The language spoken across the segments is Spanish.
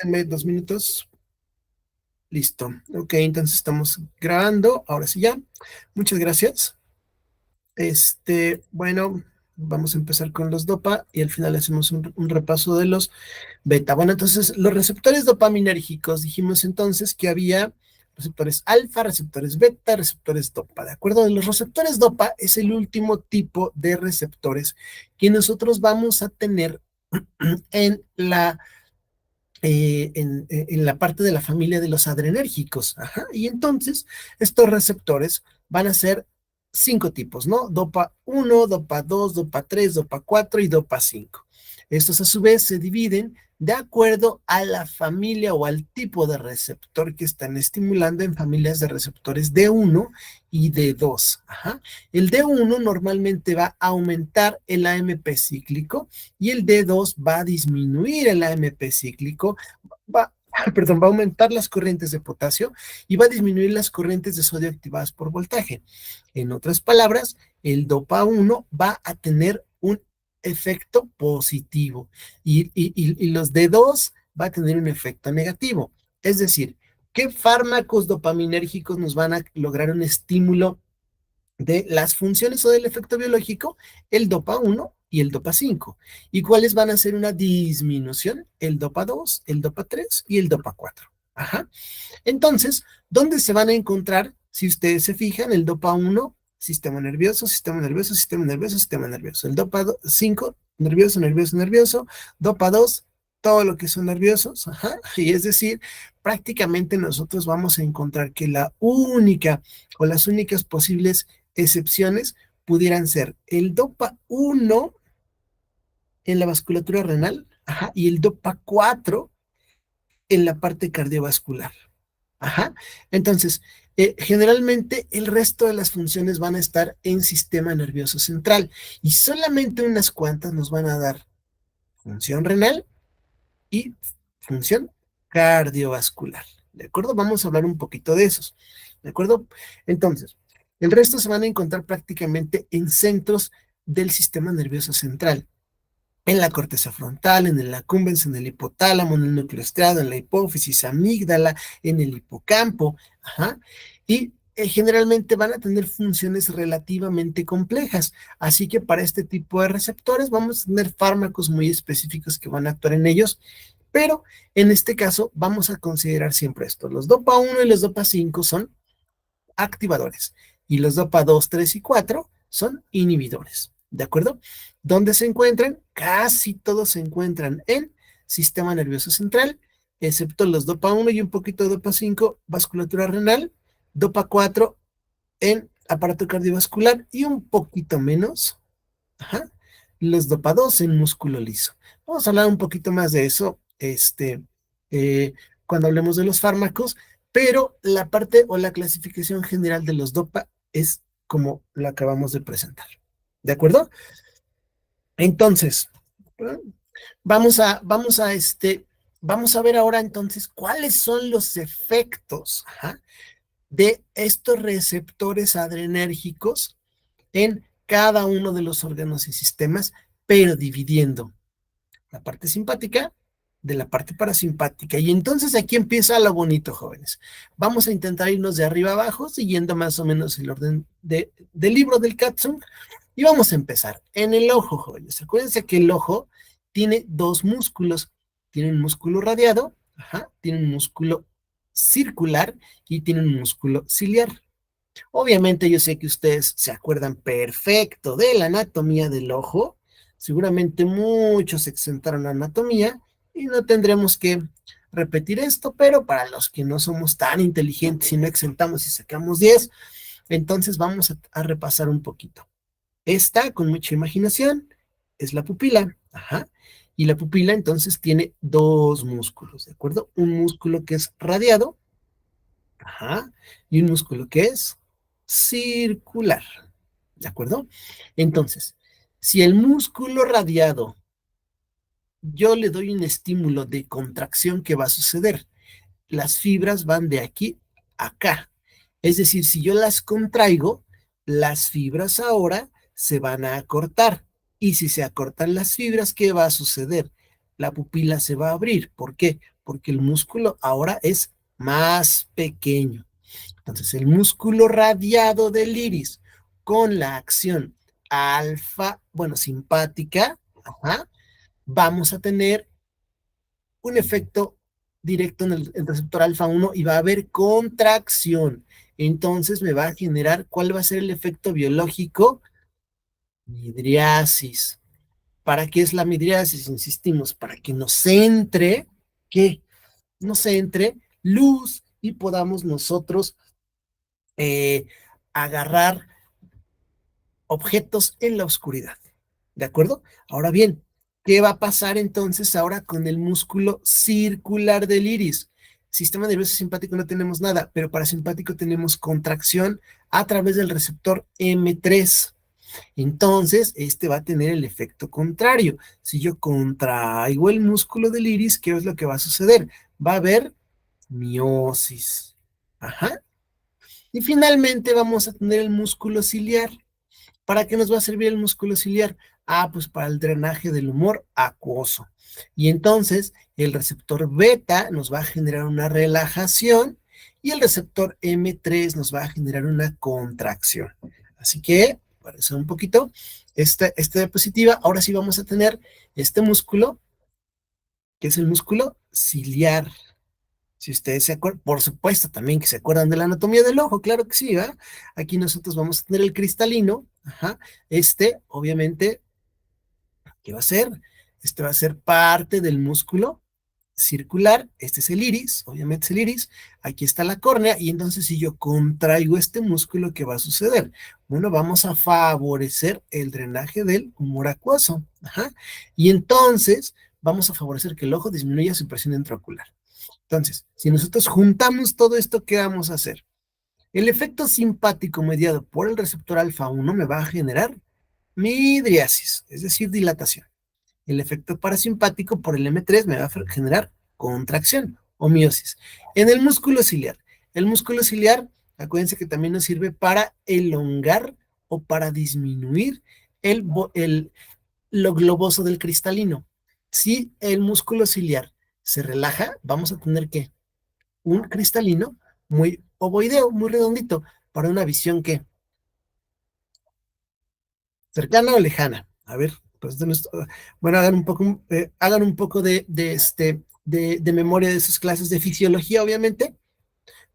Denme 2 minutos. Listo. Ok, entonces estamos grabando. Ahora sí ya. Muchas gracias. Bueno, vamos a empezar con los DOPA y al final hacemos un repaso de los beta. Bueno, entonces los receptores dopaminérgicos, dijimos entonces que había receptores alfa, receptores beta, receptores DOPA. ¿De acuerdo? Los receptores DOPA es el último tipo de receptores que nosotros vamos a tener en la parte de la familia de los adrenérgicos. Ajá. Y entonces, estos receptores van a ser 5 tipos, ¿no? DOPA 1, DOPA 2, DOPA 3, DOPA 4 y DOPA 5. Estos a su vez se dividen de acuerdo a la familia o al tipo de receptor que están estimulando en familias de receptores D1 y D2. Ajá. El D1 normalmente va a aumentar el AMP cíclico y el D2 va a disminuir el AMP cíclico, va, perdón, va a aumentar las corrientes de potasio y va a disminuir las corrientes de sodio activadas por voltaje. En otras palabras, el DOPA 1 va a tener un efecto positivo y los D2 va a tener un efecto negativo. Es decir, ¿qué fármacos dopaminérgicos nos van a lograr un estímulo de las funciones o del efecto biológico? El DOPA 1 y el DOPA 5. ¿Y cuáles van a hacer una disminución? El DOPA 2, el DOPA 3 y el DOPA 4. Ajá. Entonces, ¿dónde se van a encontrar? Si ustedes se fijan, el DOPA 1, sistema nervioso, sistema nervioso, sistema nervioso, sistema nervioso. El DOPA 5, nervioso, nervioso, nervioso. DOPA 2, todo lo que son nerviosos. Ajá. Y es decir, prácticamente nosotros vamos a encontrar que la única o las únicas posibles excepciones pudieran ser el DOPA 1 en la vasculatura renal, ajá, y el DOPA 4 en la parte cardiovascular. Ajá. Entonces, generalmente el resto de las funciones van a estar en sistema nervioso central y solamente unas cuantas nos van a dar función renal y función cardiovascular. ¿De acuerdo? Vamos a hablar un poquito de esos. ¿De acuerdo? Entonces, el resto se van a encontrar prácticamente en centros del sistema nervioso central. En la corteza frontal, en el accumbens, en el hipotálamo, en el núcleo estriado, en la hipófisis, amígdala, en el hipocampo. Ajá. Y generalmente van a tener funciones relativamente complejas. Así que para este tipo de receptores vamos a tener fármacos muy específicos que van a actuar en ellos. Pero en este caso vamos a considerar siempre esto. Los DOPA 1 y los DOPA 5 son activadores y los DOPA 2, 3 y 4 son inhibidores. ¿De acuerdo? ¿Dónde se encuentran? Casi todos se encuentran en sistema nervioso central, excepto los DOPA 1 y un poquito de DOPA 5, vasculatura renal, DOPA 4 en aparato cardiovascular y un poquito menos, ajá, los DOPA 2 en músculo liso. Vamos a hablar un poquito más de eso eh, cuando hablemos de los fármacos, pero la parte o la clasificación general de los DOPA es como la acabamos de presentar. ¿De acuerdo? Entonces, vamos a ver ahora entonces cuáles son los efectos, ajá, de estos receptores adrenérgicos en cada uno de los órganos y sistemas, pero dividiendo la parte simpática de la parte parasimpática. Y entonces aquí empieza lo bonito, jóvenes. Vamos a intentar irnos de arriba abajo, siguiendo más o menos el orden del libro del Katzung. Y vamos a empezar. En el ojo, jóvenes. Acuérdense que el ojo tiene dos músculos. Tiene un músculo radiado, ajá, tiene un músculo circular y tiene un músculo ciliar. Obviamente yo sé que ustedes se acuerdan perfecto de la anatomía del ojo. Seguramente muchos exentaron la anatomía y no tendremos que repetir esto, pero para los que no somos tan inteligentes y no exentamos y sacamos 10, entonces vamos a repasar un poquito. Esta, con mucha imaginación, es la pupila. Ajá. Y la pupila entonces tiene dos músculos, ¿de acuerdo? Un músculo que es radiado, ajá, y un músculo que es circular, ¿de acuerdo? Entonces, si el músculo radiado yo le doy un estímulo de contracción, ¿qué va a suceder? Las fibras van de aquí a acá. Es decir, si yo las contraigo, las fibras ahora se van a acortar. Y si se acortan las fibras, ¿qué va a suceder? La pupila se va a abrir. ¿Por qué? Porque el músculo ahora es más pequeño. Entonces, el músculo radiado del iris con la acción alfa, bueno, simpática, ajá, vamos a tener un efecto directo en el receptor alfa 1 y va a haber contracción. Entonces me va a generar, ¿cuál va a ser el efecto biológico? Midriasis. ¿Para qué es la midriasis? Insistimos, para que nos entre, ¿qué? Nos entre luz y podamos nosotros eh, agarrar objetos en la oscuridad. ¿De acuerdo? Ahora bien, ¿qué va a pasar entonces ahora con el músculo circular del iris? Sistema nervioso simpático no tenemos nada, pero parasimpático tenemos contracción a través del receptor M3. Entonces, este va a tener el efecto contrario. Si yo contraigo el músculo del iris, ¿qué es lo que va a suceder? Va a haber miosis. Ajá. Y finalmente vamos a tener el músculo ciliar. ¿Para qué nos va a servir el músculo ciliar? Ah, pues para el drenaje del humor acuoso. Y entonces el receptor beta nos va a generar una relajación y el receptor M3 nos va a generar una contracción. Así que, para eso un poquito, esta diapositiva, ahora sí vamos a tener este músculo, que es el músculo ciliar. Si ustedes se acuerdan, por supuesto también que se acuerdan de la anatomía del ojo, claro que sí, ¿verdad? Aquí nosotros vamos a tener el cristalino, ajá, obviamente, ¿qué va a ser? Este va a ser parte del músculo circular, este es el iris, obviamente es el iris, aquí está la córnea, y entonces si yo contraigo este músculo, ¿qué va a suceder? Bueno, vamos a favorecer el drenaje del humor acuoso, ajá, y entonces vamos a favorecer que el ojo disminuya su presión intraocular. Entonces, si nosotros juntamos todo esto, ¿qué vamos a hacer? El efecto simpático mediado por el receptor alfa 1 me va a generar midriasis, es decir, dilatación. El efecto parasimpático por el M3 me va a generar contracción o miosis. En el músculo ciliar, acuérdense que también nos sirve para elongar o para disminuir lo globoso del cristalino. Si el músculo ciliar se relaja, vamos a tener que un cristalino muy ovoideo, muy redondito, para una visión que cercana o lejana. A ver, pues bueno, hagan un poco de memoria de sus clases de fisiología, obviamente,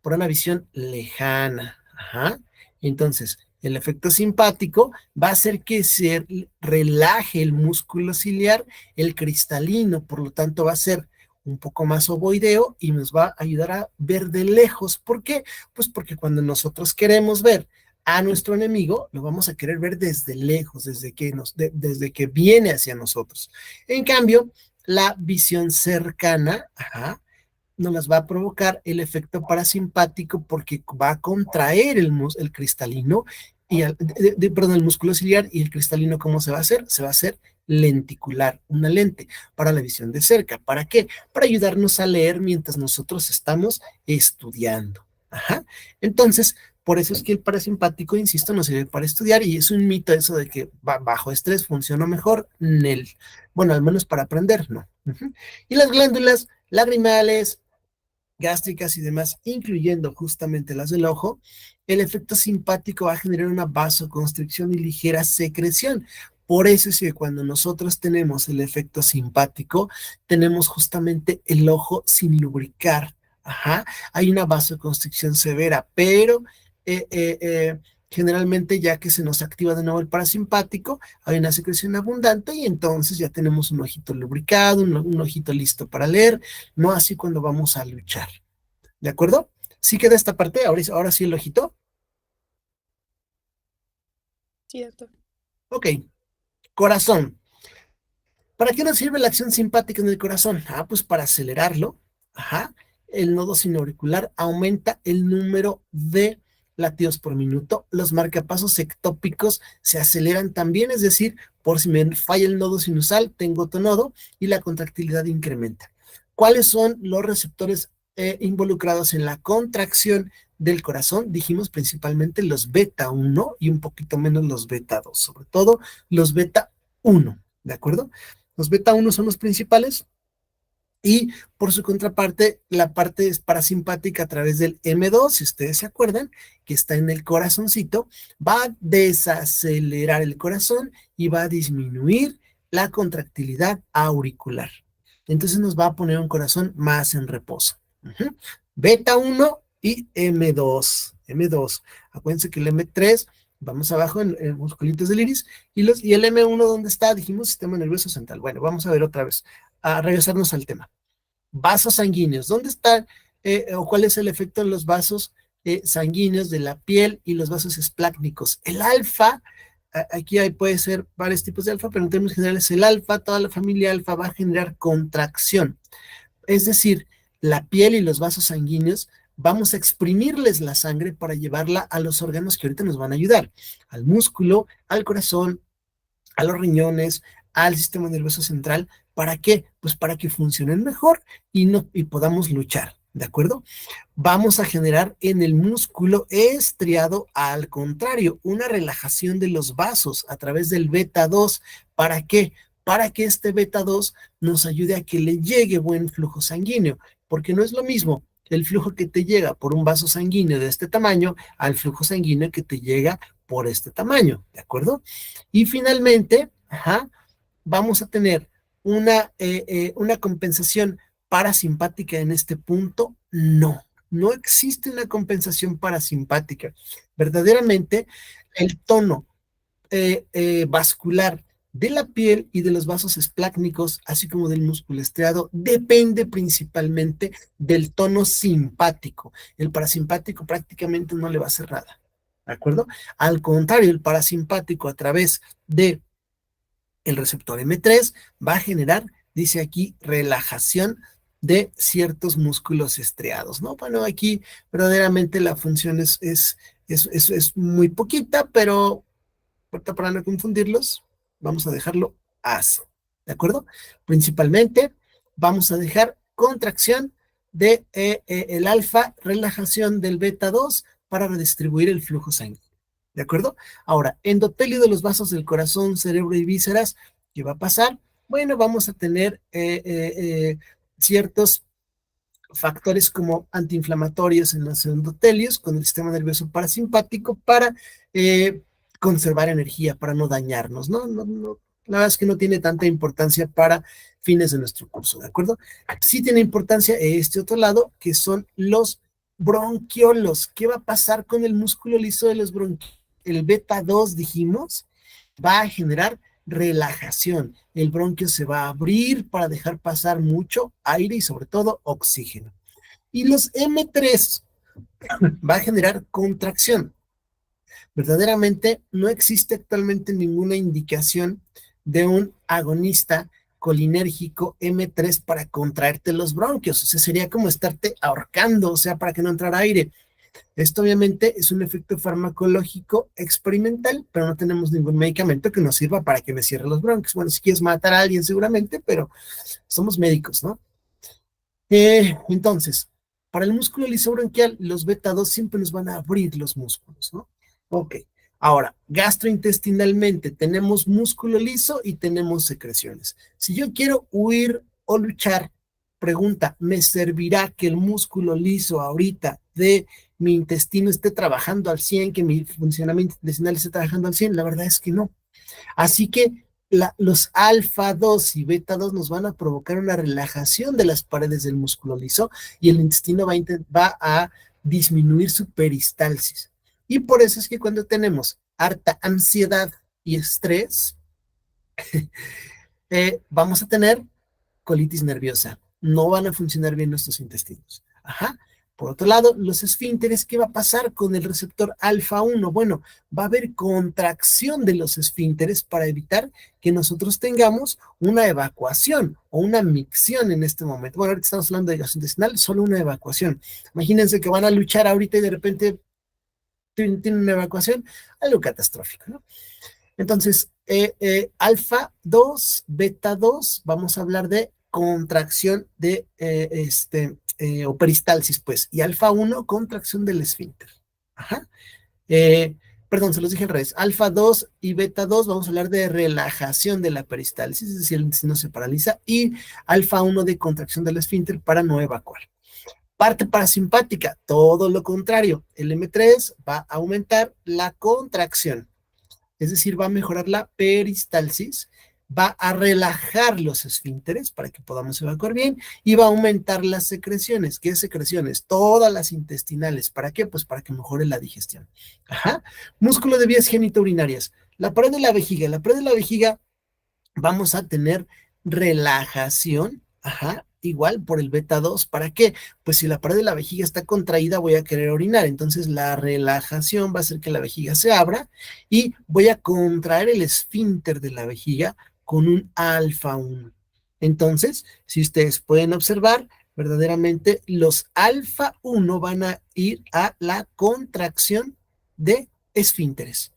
por una visión lejana. Ajá. Entonces, el efecto simpático va a hacer que se relaje el músculo ciliar, el cristalino, por lo tanto va a ser un poco más ovoideo y nos va a ayudar a ver de lejos. ¿Por qué? Pues porque cuando nosotros queremos ver a nuestro enemigo, lo vamos a querer ver desde lejos, desde que viene hacia nosotros. En cambio, la visión cercana, ajá, nos las va a provocar el efecto parasimpático porque va a contraer el cristalino y perdón, el músculo ciliar, y el cristalino, ¿cómo se va a hacer? Se va a hacer lenticular, una lente para la visión de cerca. ¿Para qué? Para ayudarnos a leer mientras nosotros estamos estudiando. Ajá. Entonces, por eso es que el parasimpático, insisto, nos sirve para estudiar, y es un mito eso de que bajo estrés funciona mejor. Bueno, al menos para aprender, ¿no? Y las glándulas lagrimales, gástricas y demás, incluyendo justamente las del ojo, el efecto simpático va a generar una vasoconstricción y ligera secreción. Por eso es que cuando nosotros tenemos el efecto simpático, tenemos justamente el ojo sin lubricar. Ajá, hay una vasoconstricción severa, pero eh, eh, eh, generalmente ya que se nos activa de nuevo el parasimpático, hay una secreción abundante y entonces ya tenemos un ojito lubricado, un ojito listo para leer, no así cuando vamos a luchar. ¿De acuerdo? ¿Sí queda esta parte? Ahora sí el ojito. Sí, doctor. Ok, corazón. ¿Para qué nos sirve la acción simpática en el corazón? Ah, pues para acelerarlo. Ajá. El nodo sinoauricular aumenta el número de latidos por minuto. Los marcapasos ectópicos se aceleran también, es decir, por si me falla el nodo sinusal, tengo otro nodo y la contractilidad incrementa. ¿Cuáles son los receptores involucrados en la contracción del corazón? Dijimos principalmente los beta 1 y un poquito menos los beta 2, sobre todo los beta 1, ¿de acuerdo? Los beta 1 son los principales Y por su contraparte, la parte parasimpática a través del M2, si ustedes se acuerdan, que está en el corazoncito, va a desacelerar el corazón y va a disminuir la contractilidad auricular. Entonces nos va a poner un corazón más en reposo. Beta 1 y M2. M2. Acuérdense que el M3, vamos abajo en musculitos del iris, y el M1, ¿dónde está? Dijimos sistema nervioso central. Bueno, vamos a ver otra vez, a regresarnos al tema. Vasos sanguíneos. ¿Dónde están o cuál es el efecto en los vasos sanguíneos de la piel y los vasos esplácnicos? El alfa, aquí puede ser varios tipos de alfa, pero en términos generales el alfa, toda la familia alfa va a generar contracción. Es decir, la piel y los vasos sanguíneos vamos a exprimirles la sangre para llevarla a los órganos que ahorita nos van a ayudar, al músculo, al corazón, a los riñones, al sistema nervioso central. ¿Para qué? Pues para que funcionen mejor y podamos luchar, ¿de acuerdo? Vamos a generar en el músculo estriado, al contrario, una relajación de los vasos a través del beta 2. ¿Para qué? Para que este beta 2 nos ayude a que le llegue buen flujo sanguíneo, porque no es lo mismo el flujo que te llega por un vaso sanguíneo de este tamaño al flujo sanguíneo que te llega por este tamaño, ¿de acuerdo? Y finalmente, vamos a tener una compensación parasimpática en este punto. No existe una compensación parasimpática. Verdaderamente, el tono vascular de la piel y de los vasos esplácnicos, así como del músculo estriado, depende principalmente del tono simpático. El parasimpático prácticamente no le va a hacer nada, ¿de acuerdo? Al contrario, el parasimpático a través de el receptor M3 va a generar, dice aquí, relajación de ciertos músculos estriados, ¿no? Bueno, aquí verdaderamente la función es muy poquita, pero para no confundirlos, vamos a dejarlo así, ¿de acuerdo? Principalmente vamos a dejar contracción de el alfa, relajación del beta 2 para redistribuir el flujo sanguíneo, ¿de acuerdo? Ahora, endotelio de los vasos del corazón, cerebro y vísceras, ¿qué va a pasar? Bueno, vamos a tener ciertos factores como antiinflamatorios en los endotelios con el sistema nervioso parasimpático para conservar energía, para no dañarnos, ¿no? La verdad es que no tiene tanta importancia para fines de nuestro curso, ¿de acuerdo? Sí tiene importancia este otro lado, que son los bronquiolos. ¿Qué va a pasar con el músculo liso de los bronquiolos? El beta 2, dijimos, va a generar relajación. El bronquio se va a abrir para dejar pasar mucho aire y sobre todo oxígeno. Y los M3 va a generar contracción. Verdaderamente no existe actualmente ninguna indicación de un agonista colinérgico M3 para contraerte los bronquios. O sea, sería como estarte ahorcando, o sea, para que no entrara aire. Esto obviamente es un efecto farmacológico experimental, pero no tenemos ningún medicamento que nos sirva para que me cierre los bronquios. Bueno, si quieres matar a alguien seguramente, pero somos médicos, ¿no? Entonces, para el músculo lisobronquial, los beta 2 siempre nos van a abrir los músculos, ¿no? Ok. Ahora, gastrointestinalmente tenemos músculo liso y tenemos secreciones. Si yo quiero huir o luchar, pregunta, ¿me servirá que el músculo liso ahorita de mi intestino esté trabajando al 100, que mi funcionamiento intestinal esté trabajando al 100? La verdad es que no. Así que los alfa 2 y beta 2 nos van a provocar una relajación de las paredes del músculo liso y el intestino va a disminuir su peristalsis. Y por eso es que cuando tenemos harta ansiedad y estrés, vamos a tener colitis nerviosa. No van a funcionar bien nuestros intestinos. Ajá. Por otro lado, los esfínteres, ¿qué va a pasar con el receptor alfa 1? Bueno, va a haber contracción de los esfínteres para evitar que nosotros tengamos una evacuación o una micción en este momento. Bueno, ahorita estamos hablando de gastrointestinal, solo una evacuación. Imagínense que van a luchar ahorita y de repente tienen una evacuación, algo catastrófico, ¿no? Entonces, alfa 2, beta 2, vamos a hablar de contracción de o peristalsis, pues, y alfa 1, contracción del esfínter. Ajá. perdón, se los dije al revés, alfa 2 y beta 2 vamos a hablar de relajación de la peristalsis, es decir, el intestino se paraliza, y alfa 1 de contracción del esfínter para no evacuar. Parte parasimpática, todo lo contrario, el M3 va a aumentar la contracción, es decir, va a mejorar la peristalsis, va a relajar los esfínteres para que podamos evacuar bien y va a aumentar las secreciones. ¿Qué secreciones? Todas las intestinales. ¿Para qué? Pues para que mejore la digestión. Ajá. Músculo de vías genitourinarias. La pared de la vejiga. La pared de la vejiga vamos a tener relajación, ajá, igual por el beta 2. ¿Para qué? Pues si la pared de la vejiga está contraída, voy a querer orinar. Entonces la relajación va a hacer que la vejiga se abra y voy a contraer el esfínter de la vejiga con un alfa 1. Entonces, si ustedes pueden observar, verdaderamente los alfa 1 van a ir a la contracción de esfínteres.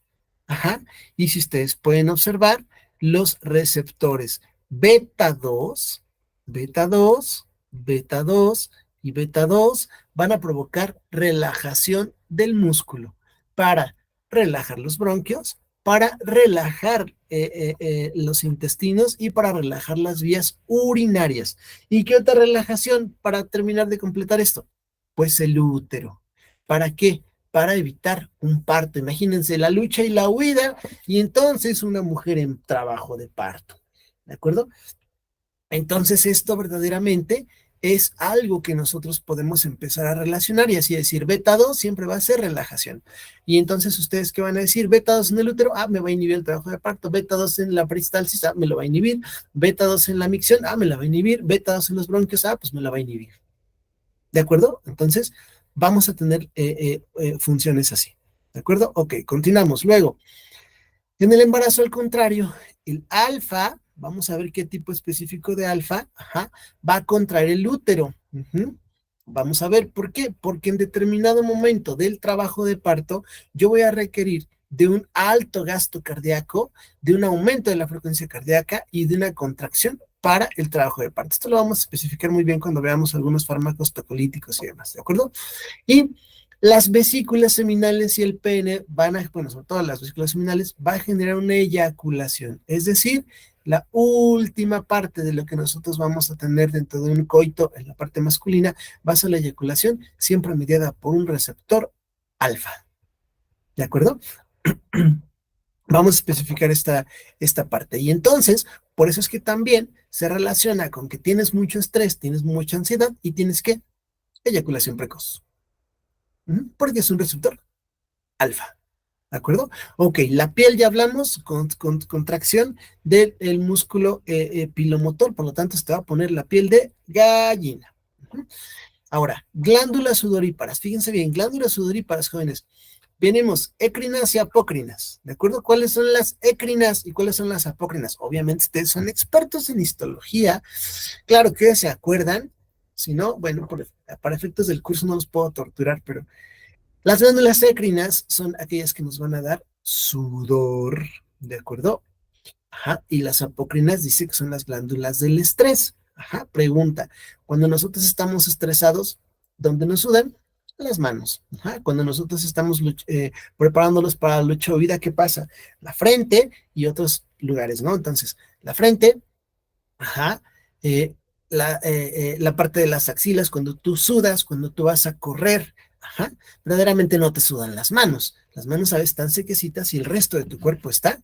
Ajá. Y si ustedes pueden observar, los receptores beta 2, beta 2, beta 2 y beta 2 van a provocar relajación del músculo para relajar los bronquios, para relajar los intestinos y para relajar las vías urinarias. ¿Y qué otra relajación para terminar de completar esto? Pues el útero. ¿Para qué? Para evitar un parto. Imagínense la lucha y la huida, y entonces una mujer en trabajo de parto. ¿De acuerdo? Entonces esto verdaderamente es algo que nosotros podemos empezar a relacionar y así decir, beta 2 siempre va a ser relajación. Y entonces ustedes, ¿qué van a decir? Beta 2 en el útero, me va a inhibir el trabajo de parto. Beta 2 en la peristalsis, me lo va a inhibir. Beta 2 en la micción, me la va a inhibir. Beta 2 en los bronquios, pues me la va a inhibir. ¿De acuerdo? Entonces vamos a tener funciones así. ¿De acuerdo? Ok, continuamos. Luego, en el embarazo al contrario, el alfa, vamos a ver qué tipo específico de alfa, va a contraer el útero. Vamos a ver por qué. Porque en determinado momento del trabajo de parto, yo voy a requerir de un alto gasto cardíaco, de un aumento de la frecuencia cardíaca y de una contracción para el trabajo de parto. Esto lo vamos a especificar muy bien cuando veamos algunos fármacos tocolíticos y demás, ¿de acuerdo? Y las vesículas seminales y el pene van a, bueno, sobre todo las vesículas seminales, va a generar una eyaculación, es decir, la última parte de lo que nosotros vamos a tener dentro de un coito en la parte masculina va a ser la eyaculación, siempre mediada por un receptor alfa. ¿De acuerdo? Vamos a especificar esta parte. Y entonces, por eso es que también se relaciona con que tienes mucho estrés, tienes mucha ansiedad y tienes que eyaculación precoz. Porque es un receptor alfa. ¿De acuerdo? Ok, la piel ya hablamos, contracción del músculo pilomotor, por lo tanto, se te va a poner la piel de gallina. Ahora, glándulas sudoríparas. Fíjense bien, glándulas sudoríparas, jóvenes. Tenemos écrinas y apócrinas, ¿de acuerdo? ¿Cuáles son las écrinas y cuáles son las apócrinas? Obviamente ustedes son expertos en histología, claro que se acuerdan, si no, bueno, para efectos del curso no los puedo torturar, pero las glándulas écrinas son aquellas que nos van a dar sudor, ¿de acuerdo? Ajá, y las apócrinas dice que son las glándulas del estrés. Ajá, pregunta, cuando nosotros estamos estresados, ¿dónde nos sudan? Las manos. Ajá, cuando nosotros estamos preparándolos para la lucha o vida, ¿qué pasa? La frente y otros lugares, ¿no? Entonces, la frente, ajá, la parte de las axilas, cuando tú sudas, cuando tú vas a correr, ajá, verdaderamente no te sudan las manos. Las manos a veces están sequecitas y el resto de tu cuerpo está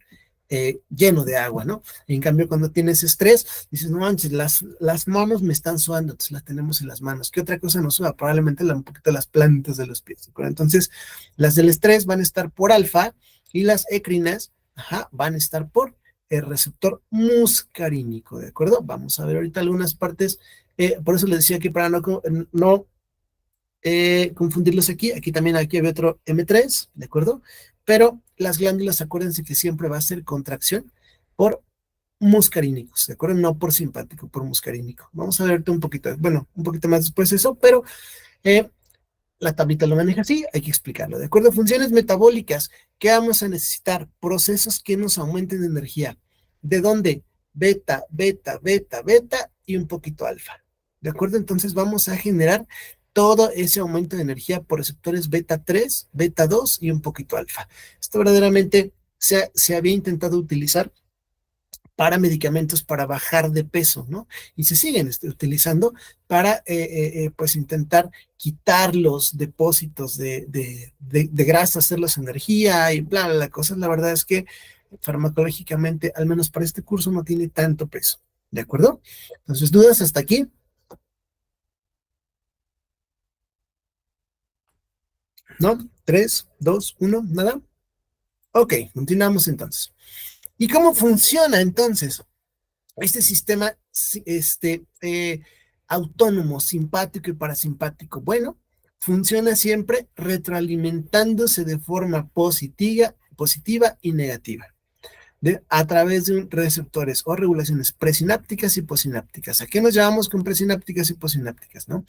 lleno de agua, ¿no? En cambio, cuando tienes estrés, dices, no manches, las manos me están sudando, entonces las tenemos en las manos. ¿Qué otra cosa nos suda? Probablemente un poquito las plantas de los pies. Entonces, las del estrés van a estar por alfa y las écrinas, van a estar por el receptor muscarínico, ¿de acuerdo? Vamos a ver ahorita algunas partes, por eso les decía que para no confundirlos aquí también aquí había otro M3, ¿de acuerdo? Pero las glándulas, acuérdense que siempre va a ser contracción por muscarínicos, ¿de acuerdo? No por simpático, por muscarínico. Vamos a verte un poquito, bueno, un poquito más después eso, pero la tablita lo maneja así, hay que explicarlo, ¿de acuerdo? Funciones metabólicas, ¿qué vamos a necesitar? Procesos que nos aumenten de energía. ¿De dónde? Beta, beta, beta, beta y un poquito alfa, ¿de acuerdo? Entonces vamos a generar todo ese aumento de energía por receptores beta 3, beta 2 y un poquito alfa. Esto verdaderamente se había intentado utilizar para medicamentos para bajar de peso, ¿no? Y se siguen utilizando para, pues, intentar quitar los depósitos de grasa, hacerlos energía y bla, bla, bla, cosas. La verdad es que farmacológicamente, al menos para este curso, no tiene tanto peso, ¿de acuerdo? Entonces, ¿dudas hasta aquí? ¿No? 3, 2, 1, ¿nada? Ok, continuamos entonces. ¿Y cómo funciona entonces este sistema autónomo, simpático y parasimpático? Bueno, funciona siempre retroalimentándose de forma positiva y negativa, a través de receptores o regulaciones presinápticas y posinápticas. ¿A qué nos llamamos con presinápticas y posinápticas, no?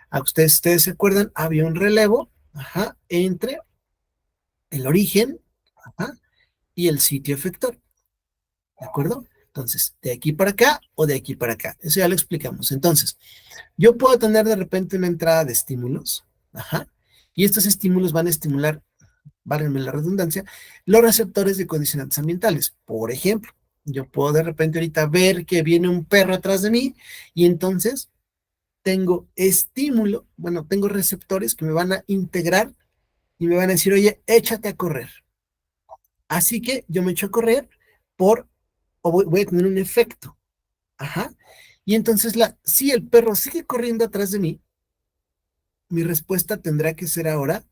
A ustedes se acuerdan, había un relevo, ajá, entre el origen, ajá, y el sitio efector. ¿De acuerdo? Entonces, de aquí para acá o de aquí para acá. Eso ya lo explicamos. Entonces, yo puedo tener de repente una entrada de estímulos, ajá, y estos estímulos van a estimular, válganme la redundancia, los receptores de condicionantes ambientales. Por ejemplo, yo puedo de repente ahorita ver que viene un perro atrás de mí y entonces tengo estímulo, bueno, tengo receptores que me van a integrar y me van a decir, oye, échate a correr. Así que yo me echo a correr por, o voy a tener un efecto. Ajá. Y entonces, si el perro sigue corriendo atrás de mí, mi respuesta tendrá que ser ahora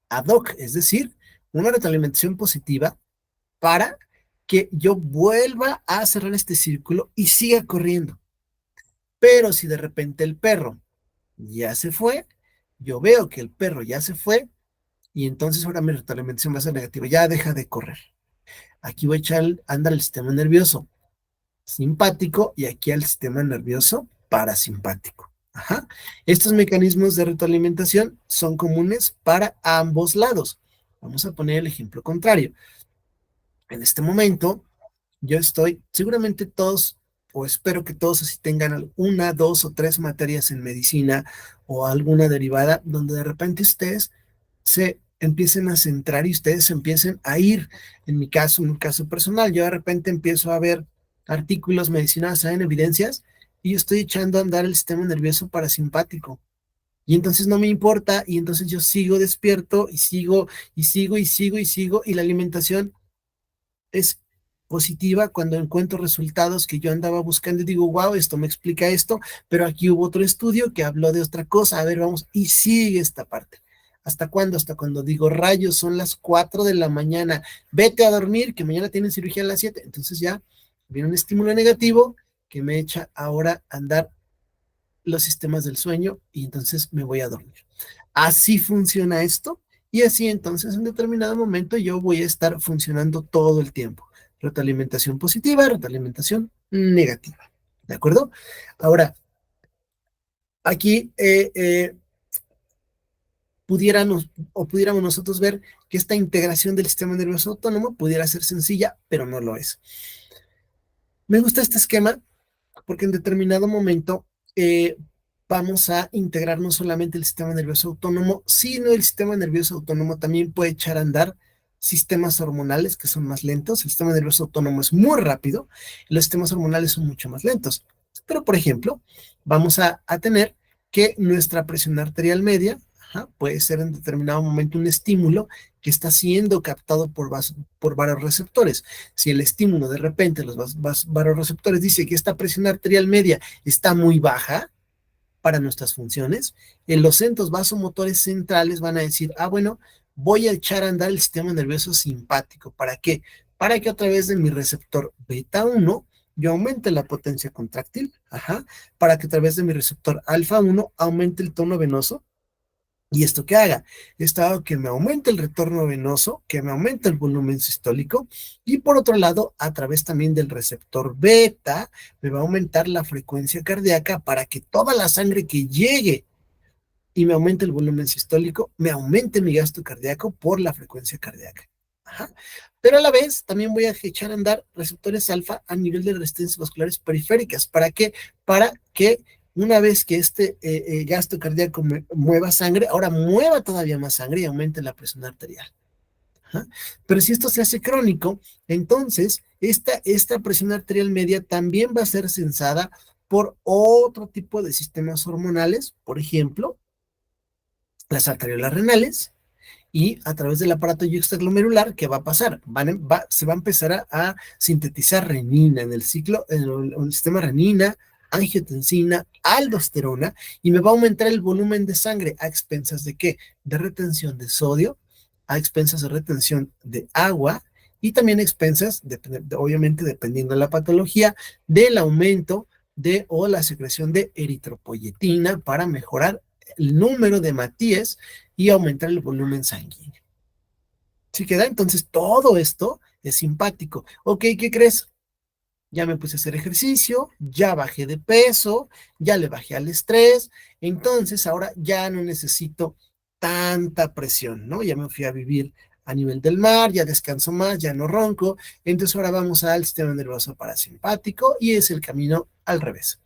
ad hoc, es decir, una retroalimentación positiva para que yo vuelva a cerrar este círculo y siga corriendo. Pero si de repente el perro ya se fue, yo veo que el perro ya se fue y entonces ahora mi retroalimentación va a ser negativa, ya deja de correr. Aquí voy a echar andar el sistema nervioso simpático y aquí al sistema nervioso parasimpático. Ajá. Estos mecanismos de retroalimentación son comunes para ambos lados. Vamos a poner el ejemplo contrario. En este momento, yo estoy, seguramente todos, o espero que todos así tengan una, dos o tres materias en medicina o alguna derivada donde de repente ustedes se empiecen a centrar y ustedes se empiecen a ir. En mi caso, en un caso personal, yo de repente empiezo a ver artículos medicinales, en evidencias, y yo estoy echando a andar el sistema nervioso parasimpático. Y entonces no me importa, y entonces yo sigo despierto, y sigo, y sigo, y sigo, y sigo, y la alimentación es positiva cuando encuentro resultados que yo andaba buscando y digo, wow, esto me explica esto, pero aquí hubo otro estudio que habló de otra cosa, a ver, vamos, y sigue esta parte. ¿Hasta cuándo? Hasta cuando digo, rayos, son las 4 de la mañana, vete a dormir, que mañana tienen cirugía a las 7. Entonces ya viene un estímulo negativo que me echa ahora a andar los sistemas del sueño y entonces me voy a dormir. Así funciona esto y así entonces en determinado momento yo voy a estar funcionando todo el tiempo. Retroalimentación positiva, retroalimentación negativa. ¿De acuerdo? Ahora, aquí pudiéramos nosotros ver que esta integración del sistema nervioso autónomo pudiera ser sencilla, pero no lo es. Me gusta este esquema porque en determinado momento eh, vamos a integrar no solamente el sistema nervioso autónomo, sino el sistema nervioso autónomo también puede echar a andar sistemas hormonales que son más lentos. El sistema nervioso autónomo es muy rápido y los sistemas hormonales son mucho más lentos. Pero, por ejemplo, vamos a tener que nuestra presión arterial media, ajá, puede ser en determinado momento un estímulo que está siendo captado por varios receptores. Si el estímulo de repente los vasoreceptores dice que esta presión arterial media está muy baja para nuestras funciones, en los centros vasomotores centrales van a decir, ah, bueno, voy a echar a andar el sistema nervioso simpático. ¿Para qué? Para que a través de mi receptor beta 1 yo aumente la potencia contráctil, ajá, para que a través de mi receptor alfa 1 aumente el tono venoso. ¿Y esto qué haga? Esto haga que me aumente el retorno venoso, que me aumente el volumen sistólico y por otro lado, a través también del receptor beta, me va a aumentar la frecuencia cardíaca para que toda la sangre que llegue y me aumente el volumen sistólico, me aumente mi gasto cardíaco por la frecuencia cardíaca. Ajá. Pero a la vez también voy a echar a andar receptores alfa a nivel de resistencias vasculares periféricas. ¿Para qué? Para que una vez que este gasto cardíaco mueva sangre, ahora mueva todavía más sangre y aumente la presión arterial. Ajá. Pero si esto se hace crónico, entonces esta presión arterial media también va a ser sensada por otro tipo de sistemas hormonales, por ejemplo, las arteriolas renales, y a través del aparato extraglomerular, ¿qué va a pasar? Se va a empezar a sintetizar renina en el ciclo, en el sistema renina, angiotensina, aldosterona, y me va a aumentar el volumen de sangre. ¿A expensas de qué? De retención de sodio, a expensas de retención de agua, y también a expensas, obviamente dependiendo de la patología, del aumento o la secreción de eritropoyetina para mejorar el número de hematíes y aumentar el volumen sanguíneo. ¿Sí queda? Entonces todo esto es simpático. Ok, ¿qué crees? Ya me puse a hacer ejercicio, ya bajé de peso, ya le bajé al estrés, entonces ahora ya no necesito tanta presión, ¿no? Ya me fui a vivir a nivel del mar, ya descanso más, ya no ronco, entonces ahora vamos al sistema nervioso parasimpático y es el camino al revés.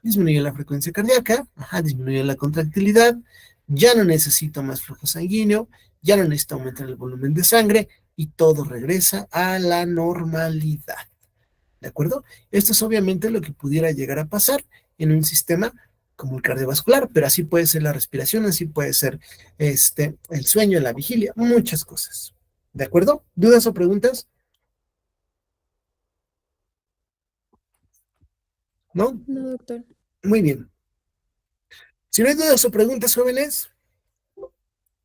Disminuye la frecuencia cardíaca, disminuye la contractilidad, ya no necesito más flujo sanguíneo, ya no necesito aumentar el volumen de sangre y todo regresa a la normalidad. ¿De acuerdo? Esto es obviamente lo que pudiera llegar a pasar en un sistema como el cardiovascular, pero así puede ser la respiración, así puede ser el sueño, la vigilia, muchas cosas. ¿De acuerdo? ¿Dudas o preguntas? ¿No? No, doctor. Muy bien. Si no hay dudas o preguntas, jóvenes,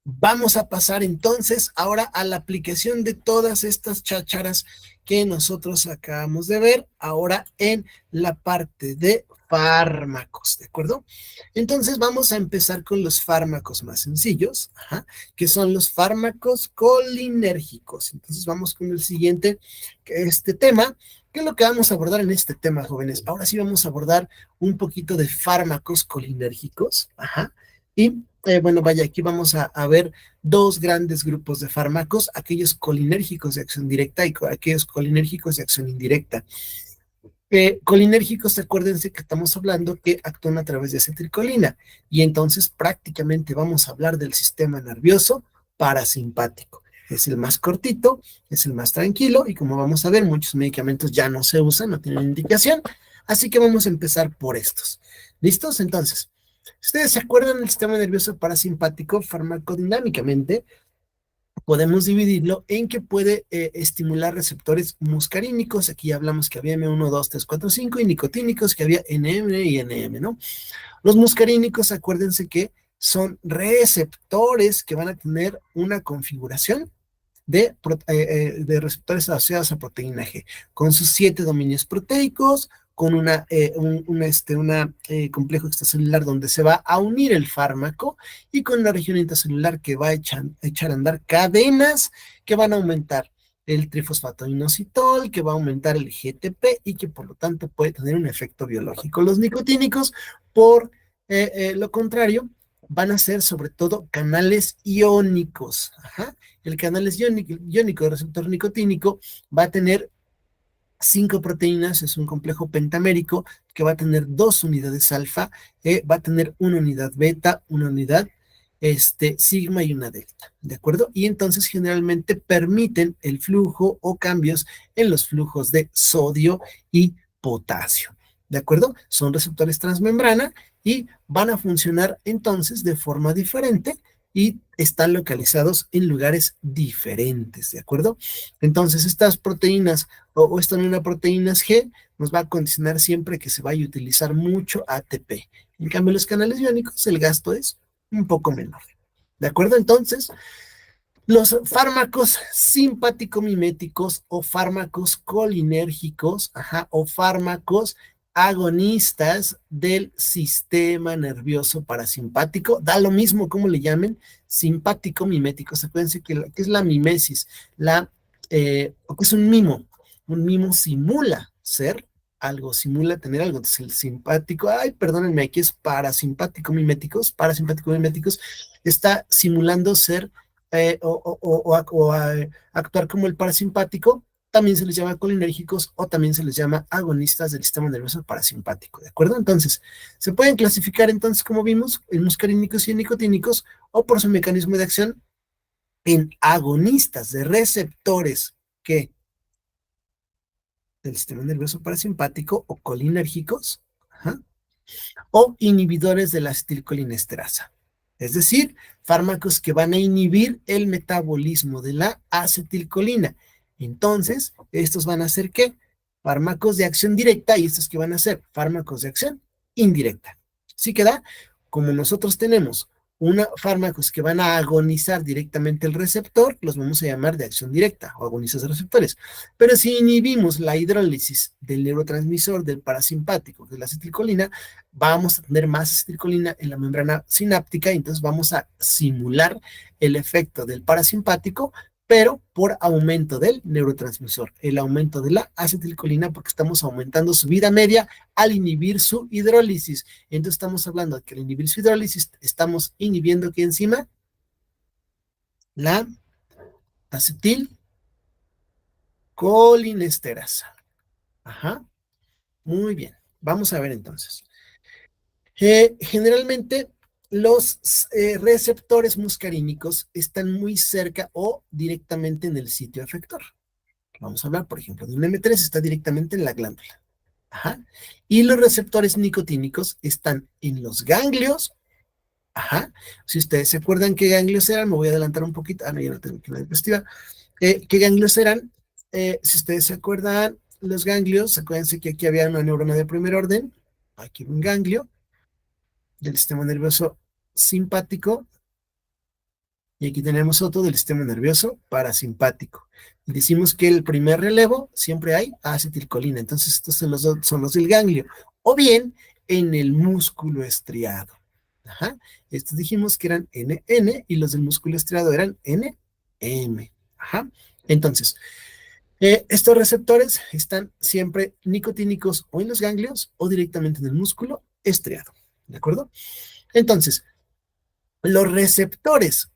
vamos a pasar entonces ahora a la aplicación de todas estas chácharas que nosotros acabamos de ver ahora en la parte de fármacos, ¿de acuerdo? Entonces vamos a empezar con los fármacos más sencillos, que son los fármacos colinérgicos. Entonces vamos con el siguiente tema. ¿Qué es lo que vamos a abordar en este tema, jóvenes? Ahora sí vamos a abordar un poquito de fármacos colinérgicos, y bueno, vaya, aquí vamos a ver dos grandes grupos de fármacos, aquellos colinérgicos de acción directa y aquellos colinérgicos de acción indirecta. Colinérgicos, acuérdense que estamos hablando que actúan a través de acetilcolina y entonces prácticamente vamos a hablar del sistema nervioso parasimpático. Es el más cortito, es el más tranquilo y como vamos a ver, muchos medicamentos ya no se usan, no tienen indicación, así que vamos a empezar por estos. ¿Listos? Entonces, ¿ustedes se acuerdan del sistema nervioso parasimpático farmacodinámicamente? Podemos dividirlo en que puede estimular receptores muscarínicos. Aquí hablamos que había M1, 2, 3, 4, 5 y nicotínicos que había NM y NM, ¿no? Los muscarínicos, acuérdense que son receptores que van a tener una configuración de receptores asociados a proteína G, con sus 7 dominios proteicos, con un complejo extracelular donde se va a unir el fármaco y con una región intracelular que va a echar a andar cadenas que van a aumentar el trifosfato inositol, que va a aumentar el GTP y que por lo tanto puede tener un efecto biológico. Los nicotínicos, por lo contrario, van a ser sobre todo canales iónicos. El canal iónico de receptor nicotínico va a tener 5 proteínas, es un complejo pentamérico que va a tener 2 unidades alfa, va a tener una unidad beta, una unidad sigma y una delta, ¿de acuerdo? Y entonces generalmente permiten el flujo o cambios en los flujos de sodio y potasio, ¿de acuerdo? Son receptores transmembrana y van a funcionar entonces de forma diferente y están localizados en lugares diferentes, ¿de acuerdo? Entonces estas proteínas o esta una proteínas G nos va a condicionar siempre que se vaya a utilizar mucho ATP. En cambio, los canales iónicos, el gasto es un poco menor. ¿De acuerdo? Entonces, los fármacos simpático-miméticos o fármacos colinérgicos, o fármacos agonistas del sistema nervioso parasimpático, da lo mismo como le llamen, simpático-miméticos. Acuérdense que es la mimesis, porque es un mimo simula ser algo, simula tener algo. Entonces el simpático, perdónenme, aquí es parasimpático-miméticos, está simulando ser actuar como el parasimpático, también se les llama colinérgicos o también se les llama agonistas del sistema nervioso parasimpático, ¿de acuerdo? Entonces, se pueden clasificar entonces, como vimos, en muscarínicos y en nicotínicos o por su mecanismo de acción en agonistas de receptores que del sistema nervioso parasimpático o colinérgicos, ajá, o inhibidores de la acetilcolinesterasa. Es decir, fármacos que van a inhibir el metabolismo de la acetilcolina. Entonces, estos van a ser ¿qué? Fármacos de acción directa y estos que van a ser fármacos de acción indirecta. ¿Sí queda? Como nosotros tenemos fármacos que van a agonizar directamente el receptor, los vamos a llamar de acción directa o agonistas de receptores. Pero si inhibimos la hidrólisis del neurotransmisor del parasimpático, que es la acetilcolina, vamos a tener más acetilcolina en la membrana sináptica y entonces vamos a simular el efecto del parasimpático, pero por aumento del neurotransmisor, el aumento de la acetilcolina, porque estamos aumentando su vida media al inhibir su hidrólisis. Entonces estamos hablando de que al inhibir su hidrólisis estamos inhibiendo ¿qué enzima? La acetilcolinesterasa. Ajá, muy bien. Vamos a ver entonces. Generalmente los receptores muscarínicos están muy cerca o directamente en el sitio efector. Vamos a hablar, por ejemplo, de un M3, está directamente en la glándula. Ajá. Y los receptores nicotínicos están en los ganglios. Ajá. Si ustedes se acuerdan qué ganglios eran, me voy a adelantar un poquito. Ah, no, ya no tengo que la diapositiva. ¿Qué ganglios eran? Si ustedes se acuerdan, los ganglios, acuérdense que aquí había una neurona de primer orden. Aquí un ganglio del sistema nervioso simpático y aquí tenemos otro del sistema nervioso parasimpático. Y decimos que el primer relevo siempre hay acetilcolina, entonces estos son los del ganglio, o bien en el músculo estriado. Ajá. Estos dijimos que eran NN y los del músculo estriado eran NM. Ajá. Entonces, estos receptores están siempre nicotínicos o en los ganglios o directamente en el músculo estriado. ¿De acuerdo? Entonces, los receptores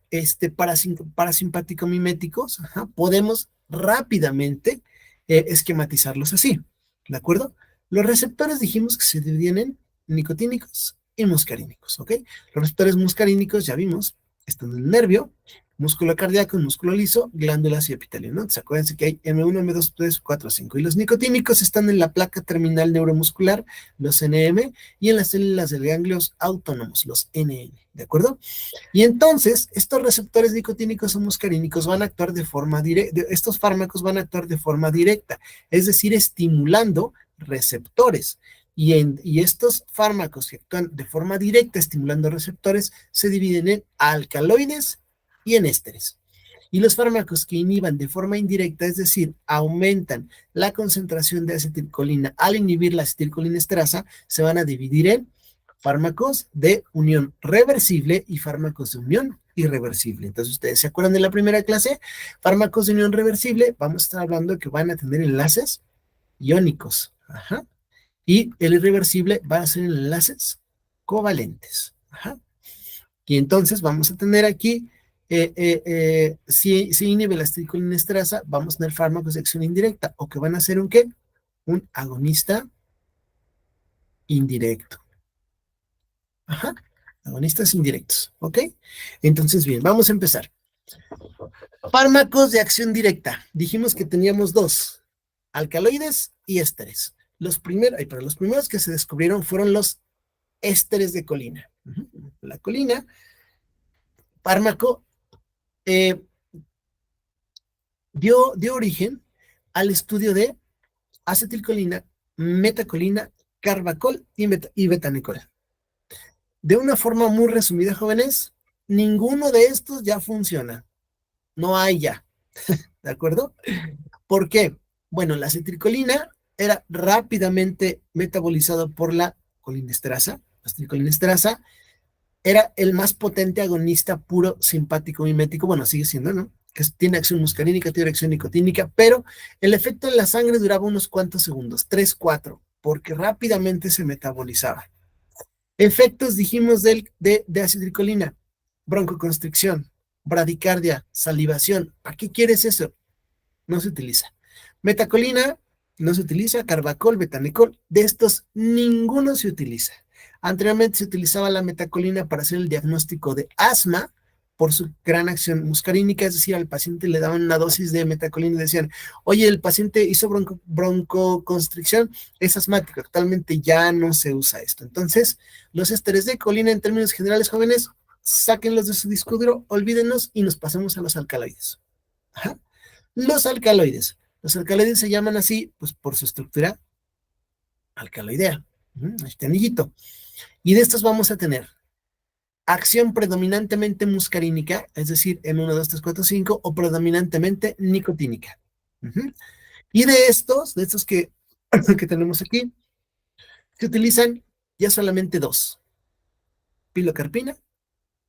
parasimpático-miméticos, podemos rápidamente esquematizarlos así, ¿de acuerdo? Los receptores dijimos que se dividen en nicotínicos y muscarínicos, ¿ok? Los receptores muscarínicos, ya vimos, están en el nervio, músculo cardíaco, músculo liso, glándulas y epitelio, ¿no? Entonces, acuérdense que hay M1, M2, M3, 4, 5. Y los nicotínicos están en la placa terminal neuromuscular, los NM, y en las células de ganglios autónomos, los NN, ¿de acuerdo? Y entonces, estos receptores nicotínicos o muscarínicos van a actuar de forma directa, estos fármacos van a actuar de forma directa, es decir, estimulando receptores. Y estos fármacos que actúan de forma directa estimulando receptores se dividen en alcaloides y en ésteres. Y los fármacos que inhiban de forma indirecta, es decir, aumentan la concentración de acetilcolina al inhibir la acetilcolinesterasa, se van a dividir en fármacos de unión reversible y fármacos de unión irreversible. Entonces, ustedes se acuerdan de la primera clase, fármacos de unión reversible, vamos a estar hablando de que van a tener enlaces iónicos. Ajá. Y el irreversible va a ser enlaces covalentes. Y entonces vamos a tener aquí, si inhibe la acetilcolinesterasa, vamos a tener fármacos de acción indirecta, o que van a ser un ¿qué? Un agonista indirecto. Ajá, agonistas indirectos, ¿ok? Entonces, bien, vamos a empezar. Fármacos de acción directa. Dijimos que teníamos dos, alcaloides y ésteres. Los primeros que se descubrieron fueron los ésteres de colina. La colina, fármaco, dio origen al estudio de acetilcolina, metacolina, carbacol y betanecol. De una forma muy resumida, jóvenes, ninguno de estos ya funciona. No hay ya, ¿de acuerdo? ¿Por qué? Bueno, la acetilcolina era rápidamente metabolizado por la colinesterasa. La acetilcolinesterasa era el más potente agonista puro simpático mimético, bueno, sigue siendo, ¿no? Que tiene acción muscarínica, tiene acción nicotínica, pero el efecto en la sangre duraba unos cuantos segundos, 3, 4, porque rápidamente se metabolizaba. Efectos, dijimos, de acetilcolina, broncoconstricción, bradicardia, salivación. ¿Para qué quieres eso? No se utiliza. Metacolina no se utiliza, carbacol, betanecol, de estos ninguno se utiliza. Anteriormente se utilizaba la metacolina para hacer el diagnóstico de asma por su gran acción muscarínica, es decir, al paciente le daban una dosis de metacolina y decían, oye, el paciente hizo broncoconstricción, es asmático, actualmente ya no se usa esto. Entonces, los ésteres de colina en términos generales, jóvenes, sáquenlos de su disco duro, olvídenlos y nos pasemos a los alcaloides. Ajá. Los alcaloides. Los alcaloides se llaman así, pues por su estructura alcaloidea. Este anillito. Y de estos vamos a tener acción predominantemente muscarínica, es decir, en 1, 2, 3, 4, 5, o predominantemente nicotínica. Y de estos que tenemos aquí, se utilizan ya solamente dos, pilocarpina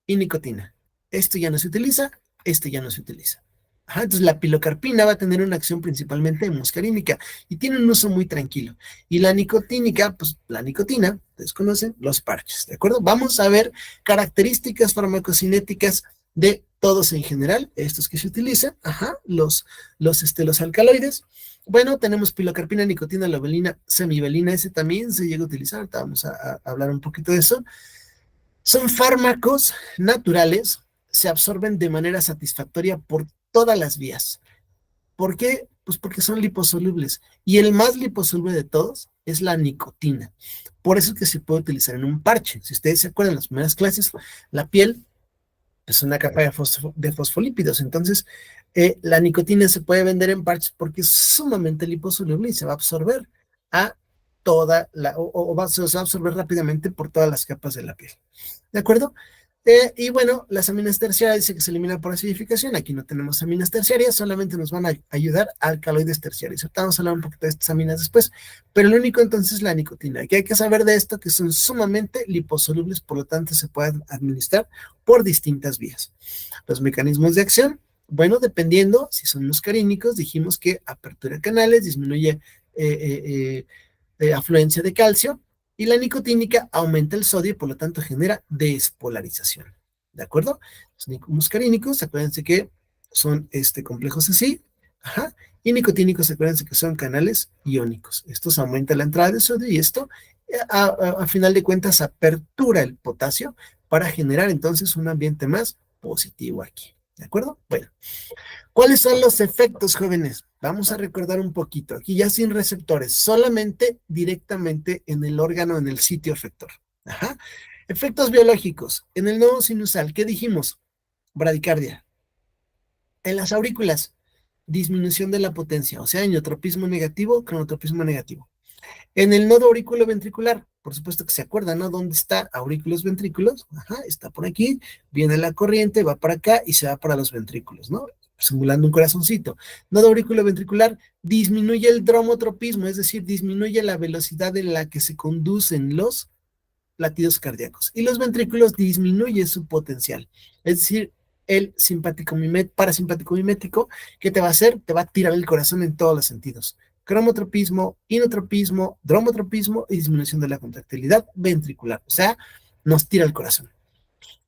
y nicotina. Esto ya no se utiliza, este ya no se utiliza. Ajá, entonces la pilocarpina va a tener una acción principalmente muscarínica y tiene un uso muy tranquilo. Y la nicotínica, pues la nicotina, ustedes conocen los parches, ¿de acuerdo? Vamos a ver características farmacocinéticas de todos en general, estos que se utilizan, ajá, los alcaloides. Bueno, tenemos pilocarpina, nicotina, lovelina, semivelina, ese también se llega a utilizar, ahorita vamos a hablar un poquito de eso. Son fármacos naturales, se absorben de manera satisfactoria por todas las vías. ¿Por qué? Pues porque son liposolubles. Y el más liposoluble de todos es la nicotina. Por eso es que se puede utilizar en un parche. Si ustedes se acuerdan, en las primeras clases, la piel es una capa de fosfolípidos. Entonces, la nicotina se puede vender en parches porque es sumamente liposoluble y se va a absorber a toda la, se va a absorber rápidamente por todas las capas de la piel. ¿De acuerdo? Y bueno, las aminas terciarias dice que se elimina por acidificación. Aquí no tenemos aminas terciarias, solamente nos van a ayudar alcaloides terciarios. Ahorita vamos a hablar un poquito de estas aminas después, pero lo único entonces es la nicotina. Aquí hay que saber de esto que son sumamente liposolubles, por lo tanto se pueden administrar por distintas vías. Los mecanismos de acción, bueno, dependiendo si son muscarínicos, dijimos que apertura canales, disminuye afluencia de calcio, y la nicotínica aumenta el sodio y por lo tanto genera despolarización. ¿De acuerdo? Los muscarínicos, acuérdense que son complejos así, ajá, y nicotínicos, acuérdense que son canales iónicos. Estos aumentan la entrada de sodio y esto, a final de cuentas, apertura el potasio para generar entonces un ambiente más positivo aquí. ¿De acuerdo? Bueno, ¿cuáles son los efectos, jóvenes? Vamos a recordar un poquito. Aquí ya sin receptores, solamente directamente en el órgano, en el sitio efector. Ajá. Efectos biológicos. En el nodo sinusal, ¿qué dijimos? Bradicardia. En las aurículas, disminución de la potencia, o sea, inotropismo negativo, cronotropismo negativo. En el nodo auriculoventricular, por supuesto que se acuerdan, ¿no? ¿Dónde está aurículos ventrículos? Ajá, está por aquí, viene la corriente, va para acá y se va para los ventrículos, ¿no? Simulando un corazoncito. Nodo auriculoventricular disminuye el dromotropismo, es decir, disminuye la velocidad en la que se conducen los latidos cardíacos. Y los ventrículos disminuye su potencial. Es decir, el parasimpático mimético, ¿qué te va a hacer? Te va a tirar el corazón en todos los sentidos. Cromotropismo, inotropismo, dromotropismo y disminución de la contractilidad ventricular. O sea, nos tira el corazón.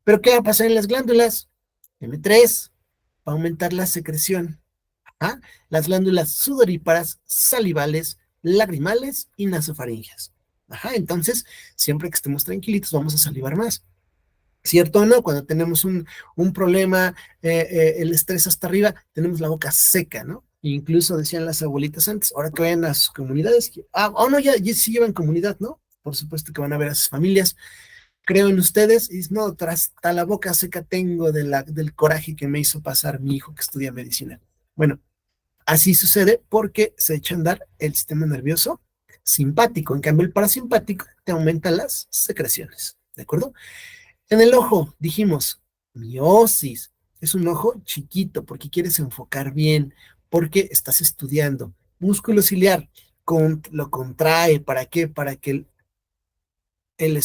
¿Pero qué va a pasar en las glándulas? M3, va a aumentar la secreción. ¿Ah? Las glándulas sudoríparas, salivales, lagrimales y nasofaringeas. Ajá, entonces, siempre que estemos tranquilitos, vamos a salivar más. ¿Cierto o no? Cuando tenemos un problema, el estrés hasta arriba, tenemos la boca seca, ¿no? Incluso decían las abuelitas antes, ahora que vayan a sus comunidades, no, ya sí llevan comunidad, ¿no? Por supuesto que van a ver a sus familias, creo en ustedes, y no, hasta la boca seca tengo del coraje que me hizo pasar mi hijo que estudia medicina. Bueno, así sucede porque se echa a andar el sistema nervioso simpático, en cambio el parasimpático te aumenta las secreciones, ¿de acuerdo? En el ojo, dijimos, miosis, es un ojo chiquito porque quieres enfocar bien, porque estás estudiando. Músculo ciliar, lo contrae, ¿para qué? Para que el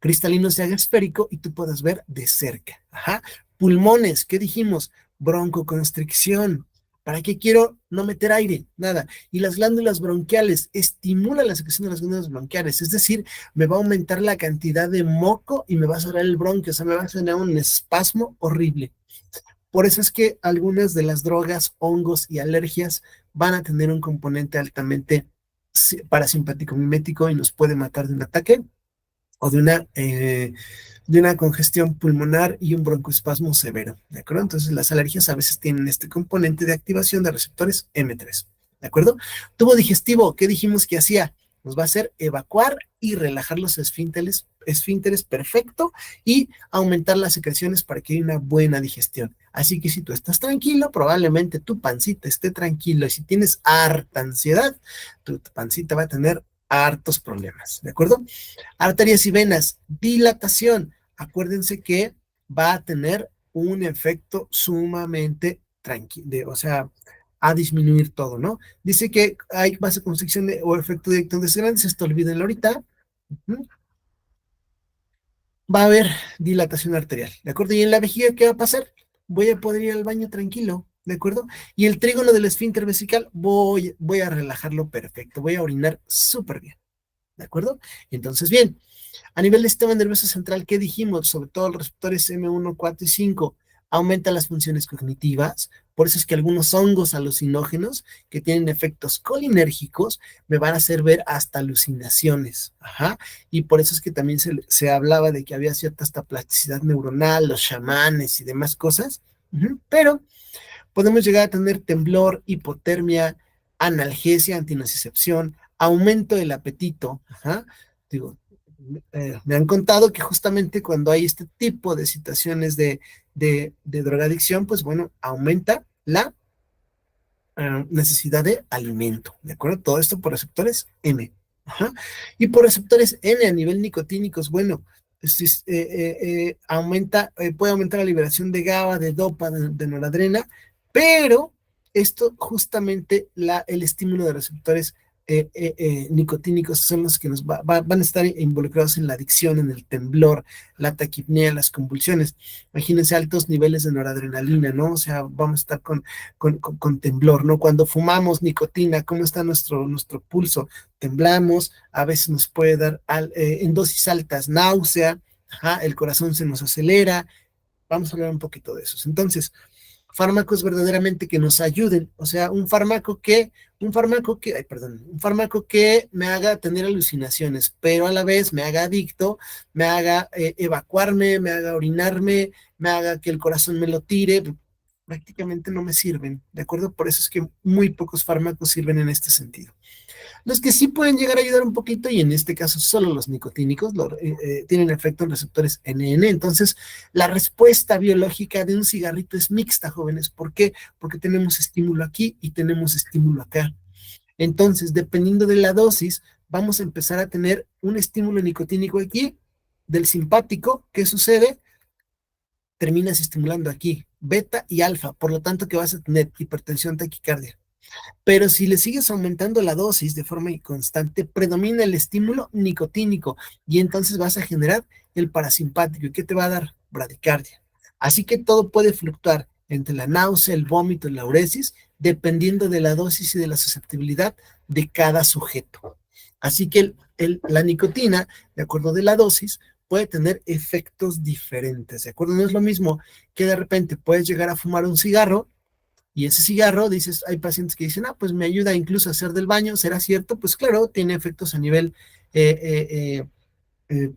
cristalino se haga esférico y tú puedas ver de cerca. Ajá. Pulmones, ¿qué dijimos? Broncoconstricción. ¿Para qué quiero no meter aire? Nada. Y las glándulas bronquiales, estimulan la secreción de las glándulas bronquiales, es decir, me va a aumentar la cantidad de moco y me va a cerrar el bronquio, o sea, me va a generar un espasmo horrible. Por eso es que algunas de las drogas, hongos y alergias van a tener un componente altamente parasimpático mimético y nos puede matar de un ataque o de una congestión pulmonar y un broncoespasmo severo, ¿de acuerdo? Entonces las alergias a veces tienen este componente de activación de receptores M3, ¿de acuerdo? Tubo digestivo, ¿qué dijimos que hacía? Nos va a hacer evacuar y relajar los esfínteres perfecto y aumentar las secreciones para que haya una buena digestión. Así que si tú estás tranquilo, probablemente tu pancita esté tranquilo y si tienes harta ansiedad, tu pancita va a tener hartos problemas, ¿de acuerdo? Arterias y venas, dilatación. Acuérdense que va a tener un efecto sumamente tranquilo, o sea, a disminuir todo, ¿no? Dice que hay vasoconstricción o efecto directo en desgrandes, esto olvídenlo ahorita. Uh-huh. Va a haber dilatación arterial, ¿de acuerdo? Y en la vejiga, ¿qué va a pasar? Voy a poder ir al baño tranquilo, ¿de acuerdo? Y el trígono del esfínter vesical, voy a relajarlo perfecto, voy a orinar súper bien, ¿de acuerdo? Entonces, bien. A nivel del sistema nervioso central, ¿qué dijimos? Sobre todo los receptores M1, 4 y 5 aumentan las funciones cognitivas. Por eso es que algunos hongos alucinógenos que tienen efectos colinérgicos me van a hacer ver hasta alucinaciones. Ajá. Y por eso es que también se hablaba de que había cierta hasta plasticidad neuronal, los chamanes y demás cosas. Pero podemos llegar a tener temblor, hipotermia, analgesia, antinocicepción, aumento del apetito. Ajá. Digo, me han contado que justamente cuando hay este tipo de situaciones de drogadicción, pues bueno, aumenta la necesidad de alimento, ¿de acuerdo? Todo esto por receptores M. Ajá. Y por receptores N a nivel nicotínicos, bueno, puede aumentar la liberación de GABA, de DOPA, de noradrena, pero esto justamente el estímulo de receptores nicotínicos son los que van a estar involucrados en la adicción, en el temblor, la taquipnea, las convulsiones. Imagínense altos niveles de noradrenalina, ¿no? O sea, vamos a estar con temblor, ¿no? Cuando fumamos nicotina, ¿cómo está nuestro pulso? Temblamos, a veces nos puede dar en dosis altas náusea, ajá, el corazón se nos acelera. Vamos a hablar un poquito de esos. Entonces, fármacos verdaderamente que nos ayuden, o sea, un fármaco que me haga tener alucinaciones, pero a la vez me haga adicto, me haga evacuarme, me haga orinarme, me haga que el corazón me lo tire, prácticamente no me sirven, ¿de acuerdo? Por eso es que muy pocos fármacos sirven en este sentido. Los que sí pueden llegar a ayudar un poquito, y en este caso solo los nicotínicos, tienen efecto en receptores NN. Entonces, la respuesta biológica de un cigarrito es mixta, jóvenes. ¿Por qué? Porque tenemos estímulo aquí y tenemos estímulo acá. Entonces, dependiendo de la dosis, vamos a empezar a tener un estímulo nicotínico aquí, del simpático. ¿Qué sucede? Terminas estimulando aquí, beta y alfa, por lo tanto que vas a tener hipertensión, taquicardia. Pero si le sigues aumentando la dosis de forma constante, predomina el estímulo nicotínico y entonces vas a generar el parasimpático. ¿Y qué te va a dar? Bradicardia. Así que todo puede fluctuar entre la náusea, el vómito y la uresis, dependiendo de la dosis y de la susceptibilidad de cada sujeto. Así que la nicotina, de acuerdo de la dosis, puede tener efectos diferentes, ¿de acuerdo? No es lo mismo que de repente puedes llegar a fumar un cigarro y ese cigarro, dices, hay pacientes que dicen, pues me ayuda incluso a hacer del baño, ¿será cierto? Pues claro, tiene efectos a nivel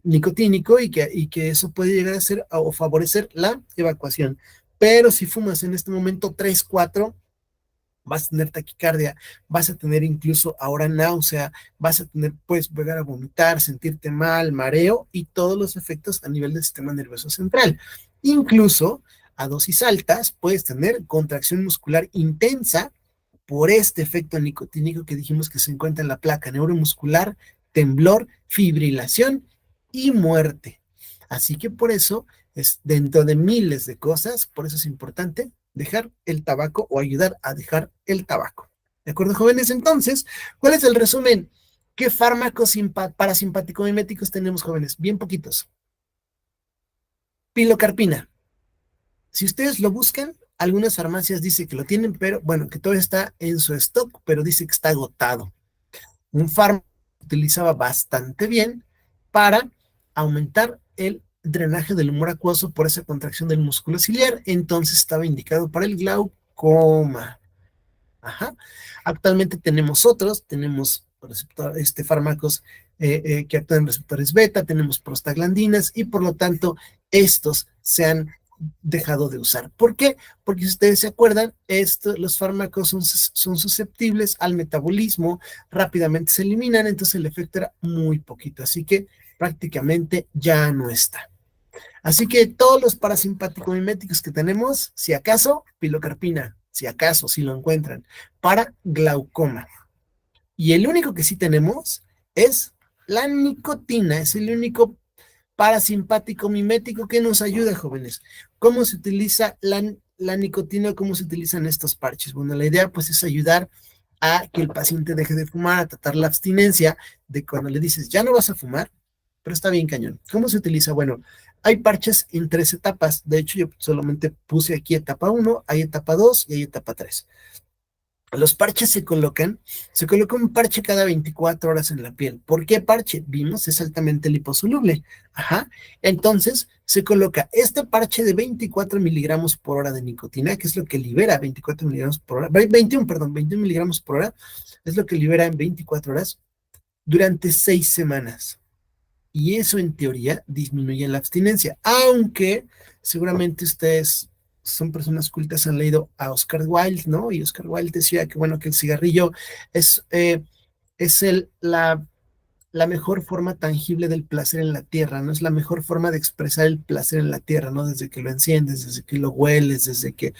nicotínico y que eso puede llegar a ser o favorecer la evacuación. Pero si fumas en este momento 3 4 vas a tener taquicardia, vas a tener incluso ahora náusea, puedes llegar a vomitar, sentirte mal, mareo y todos los efectos a nivel del sistema nervioso central. Incluso a dosis altas puedes tener contracción muscular intensa por este efecto nicotínico que dijimos que se encuentra en la placa neuromuscular, temblor, fibrilación y muerte. Así que por eso es dentro de miles de cosas, por eso es importante dejar el tabaco o ayudar a dejar el tabaco. ¿De acuerdo, jóvenes? Entonces, ¿cuál es el resumen? ¿Qué fármacos parasimpático-miméticos tenemos, jóvenes? Bien poquitos. Pilocarpina. Si ustedes lo buscan, algunas farmacias dicen que lo tienen, pero bueno, que todavía está en su stock, pero dice que está agotado. Un fármaco que utilizaba bastante bien para aumentar el drenaje del humor acuoso por esa contracción del músculo ciliar, entonces estaba indicado para el glaucoma. Ajá. Actualmente tenemos otros, tenemos fármacos que actúan en receptores beta, tenemos prostaglandinas y por lo tanto estos se han dejado de usar. ¿Por qué? Porque si ustedes se acuerdan, los fármacos son susceptibles al metabolismo, rápidamente se eliminan, entonces el efecto era muy poquito, así que prácticamente ya no está. Así que todos los parasimpáticos miméticos que tenemos, si acaso, pilocarpina, si acaso, si lo encuentran, para glaucoma. Y el único que sí tenemos es la nicotina, es el único parasimpático mimético que nos ayuda, jóvenes. ¿Cómo se utiliza la nicotina? ¿Cómo se utilizan estos parches? Bueno, la idea pues es ayudar a que el paciente deje de fumar, a tratar la abstinencia de cuando le dices, ya no vas a fumar, pero está bien cañón. ¿Cómo se utiliza? Bueno, hay parches en 3 etapas. De hecho, yo solamente puse aquí etapa 1, hay etapa 2 y hay etapa 3. Los parches se coloca un parche cada 24 horas en la piel. ¿Por qué parche? Vimos, es altamente liposoluble. Ajá. Entonces, se coloca este parche de 24 miligramos por hora de nicotina, que es lo que libera 24 miligramos por hora, 21, perdón, 21 miligramos por hora, es lo que libera en 24 horas durante 6 semanas. Y eso en teoría disminuye la abstinencia, aunque seguramente ustedes son personas cultas, han leído a Oscar Wilde, ¿no? Y Oscar Wilde decía que, bueno, que el cigarrillo es, eh, es la mejor forma tangible del placer en la tierra, ¿no? Es la mejor forma de expresar el placer en la tierra, ¿no? Desde que lo enciendes, desde que lo hueles, desde que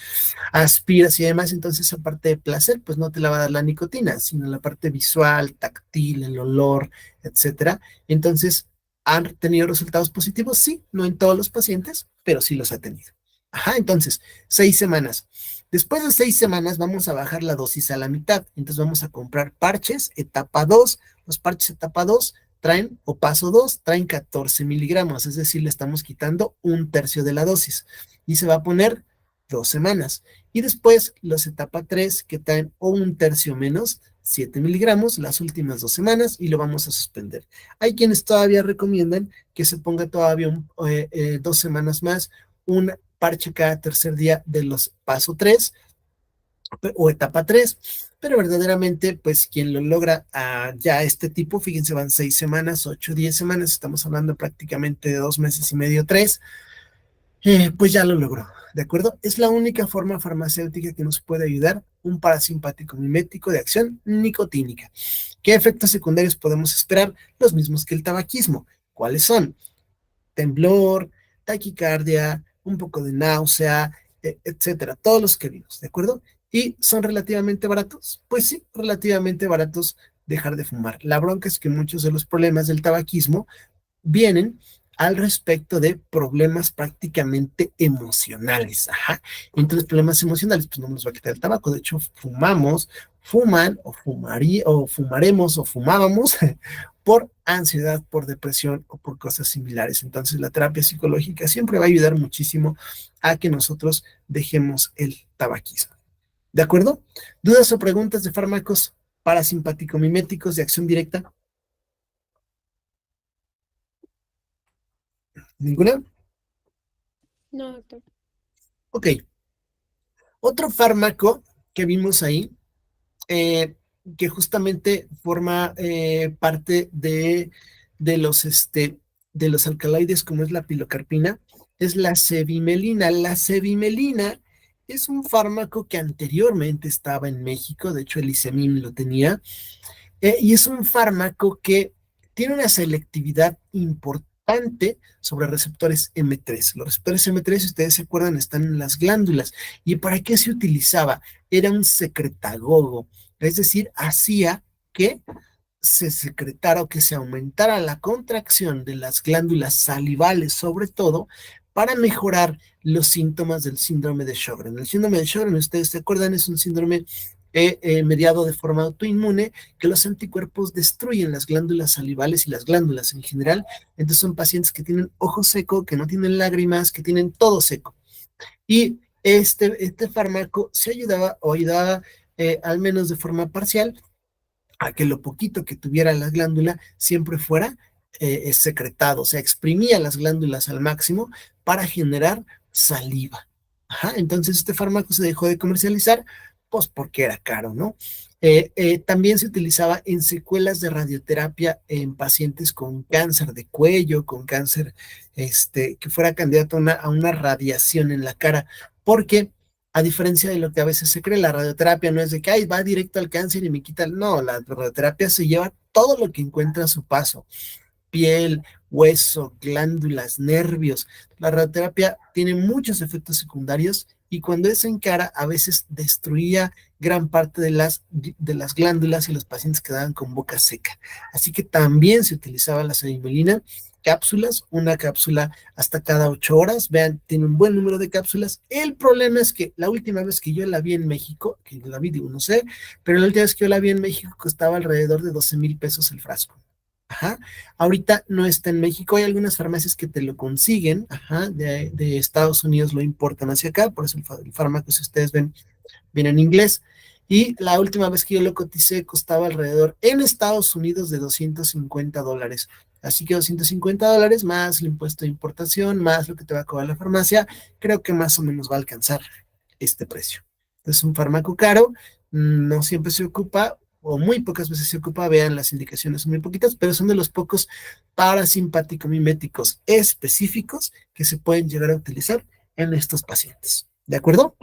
aspiras y demás, entonces esa parte de placer, pues no te la va a dar la nicotina, sino la parte visual, táctil, el olor, etcétera. Entonces, ¿han tenido resultados positivos? Sí, no en todos los pacientes, pero sí los ha tenido. Ajá, entonces, 6 semanas. Después de 6 semanas vamos a bajar la dosis a la mitad. Entonces vamos a comprar parches, etapa 2. Los parches etapa 2 traen, o paso 2, traen 14 miligramos, es decir, le estamos quitando 1/3 de la dosis. Y se va a poner 2 semanas. Y después los etapa 3 que traen o 1/3 menos, 7 miligramos, las últimas 2 semanas y lo vamos a suspender. Hay quienes todavía recomiendan que se ponga todavía 2 semanas más, un parche cada tercer día de los paso 3 o etapa 3, pero verdaderamente, pues quien lo logra ya este tipo, fíjense, van 6 semanas, 8, 10 semanas, estamos hablando prácticamente de 2 meses y medio, 3, pues ya lo logró, ¿de acuerdo? Es la única forma farmacéutica que nos puede ayudar, un parasimpático mimético de acción nicotínica. ¿Qué efectos secundarios podemos esperar? Los mismos que el tabaquismo. ¿Cuáles son? Temblor, taquicardia, un poco de náusea, etcétera, todos los que vimos, ¿de acuerdo? ¿Y son relativamente baratos? Pues sí, relativamente baratos dejar de fumar. La bronca es que muchos de los problemas del tabaquismo vienen al respecto de problemas prácticamente emocionales. Ajá. Entonces, problemas emocionales, pues no nos va a quitar el tabaco. De hecho, fuman o fumaremos o fumábamos por ansiedad, por depresión o por cosas similares. Entonces, la terapia psicológica siempre va a ayudar muchísimo a que nosotros dejemos el tabaquismo. ¿De acuerdo? ¿Dudas o preguntas de fármacos parasimpático-miméticos de acción directa? ¿Ninguna? No, doctor. Ok. Otro fármaco que vimos ahí, eh, que justamente forma parte de los alcaloides, como es la pilocarpina, es la cevimelina. La cevimelina es un fármaco que anteriormente estaba en México, de hecho el ICEMIM lo tenía, y es un fármaco que tiene una selectividad importante sobre receptores M3. Los receptores M3, si ustedes se acuerdan, están en las glándulas. ¿Y para qué se utilizaba? Era un secretagogo, es decir, hacía que se secretara o que se aumentara la contracción de las glándulas salivales, sobre todo, para mejorar los síntomas del síndrome de Sjögren. El síndrome de Sjögren, ustedes se acuerdan, es un síndrome mediado de forma autoinmune, que los anticuerpos destruyen las glándulas salivales y las glándulas en general. Entonces son pacientes que tienen ojo seco, que no tienen lágrimas, que tienen todo seco. Y este fármaco se ayudaba o ayudaba al menos de forma parcial a que lo poquito que tuviera la glándula siempre fuera secretado, o sea, exprimía las glándulas al máximo para generar saliva. Ajá, entonces este fármaco se dejó de comercializar pues porque era caro, ¿no? También se utilizaba en secuelas de radioterapia en pacientes con cáncer de cuello, con cáncer, que fuera candidato a una radiación en la cara, porque a diferencia de lo que a veces se cree, la radioterapia no es de que ay, va directo al cáncer y me quita, no, la radioterapia se lleva todo lo que encuentra a su paso, piel, hueso, glándulas, nervios. La radioterapia tiene muchos efectos secundarios y cuando es en cara a veces destruía gran parte de las glándulas y los pacientes quedaban con boca seca. Así que también se utilizaba la semimelina, cápsulas, una cápsula hasta cada 8 horas. Vean, tiene un buen número de cápsulas. El problema es que la última vez que yo la vi en México, que la vi, digo, no sé, pero la última vez que yo la vi en México costaba alrededor de 12,000 pesos el frasco. Ajá. Ahorita no está en México, hay algunas farmacias que te lo consiguen, ajá, de Estados Unidos lo importan hacia acá, por eso el fármaco, si ustedes ven, viene en inglés. Y la última vez que yo lo coticé costaba alrededor en Estados Unidos de $250. Así que $250 más el impuesto de importación, más lo que te va a cobrar la farmacia, creo que más o menos va a alcanzar este precio. Es un fármaco caro, no siempre se ocupa, o muy pocas veces se ocupa, vean, las indicaciones son muy poquitas, pero son de los pocos parasimpático-miméticos específicos que se pueden llegar a utilizar en estos pacientes. ¿De acuerdo?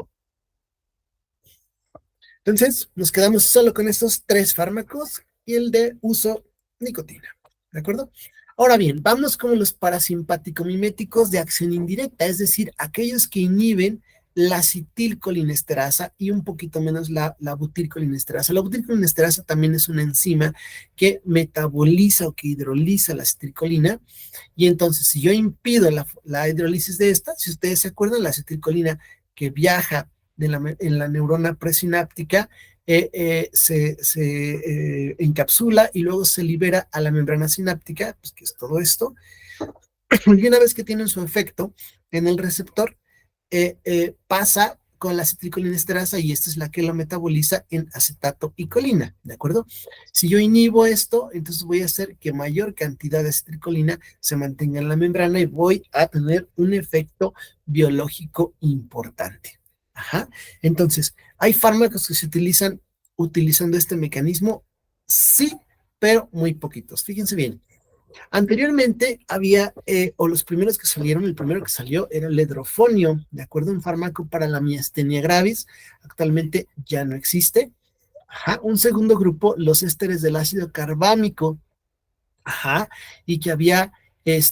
Entonces, nos quedamos solo con estos 3 fármacos y el de uso nicotina. ¿De acuerdo? Ahora bien, vamos con los parasimpático-miméticos de acción indirecta, es decir, aquellos que inhiben la acetilcolinesterasa y un poquito menos la butilcolinesterasa. La butilcolinesterasa también es una enzima que metaboliza o que hidroliza la acetilcolina, y entonces si yo impido la hidrólisis de esta, si ustedes se acuerdan, la acetilcolina que viaja en la neurona presináptica se encapsula y luego se libera a la membrana sináptica, pues que es todo esto, y una vez que tienen su efecto en el receptor, pasa con la acetilcolinesterasa y esta es la que lo metaboliza en acetato y colina, ¿de acuerdo? Si yo inhibo esto, entonces voy a hacer que mayor cantidad de acetilcolina se mantenga en la membrana y voy a tener un efecto biológico importante. Ajá. Entonces, ¿hay fármacos que se utilizan utilizando este mecanismo? Sí, pero muy poquitos. Fíjense bien. Anteriormente había, o los primeros que salieron, el primero que salió era el ledrofonio, de acuerdo, un fármaco para la miastenia gravis, actualmente ya no existe. Ajá. Un segundo grupo, los ésteres del ácido carbámico, ajá, y que había, que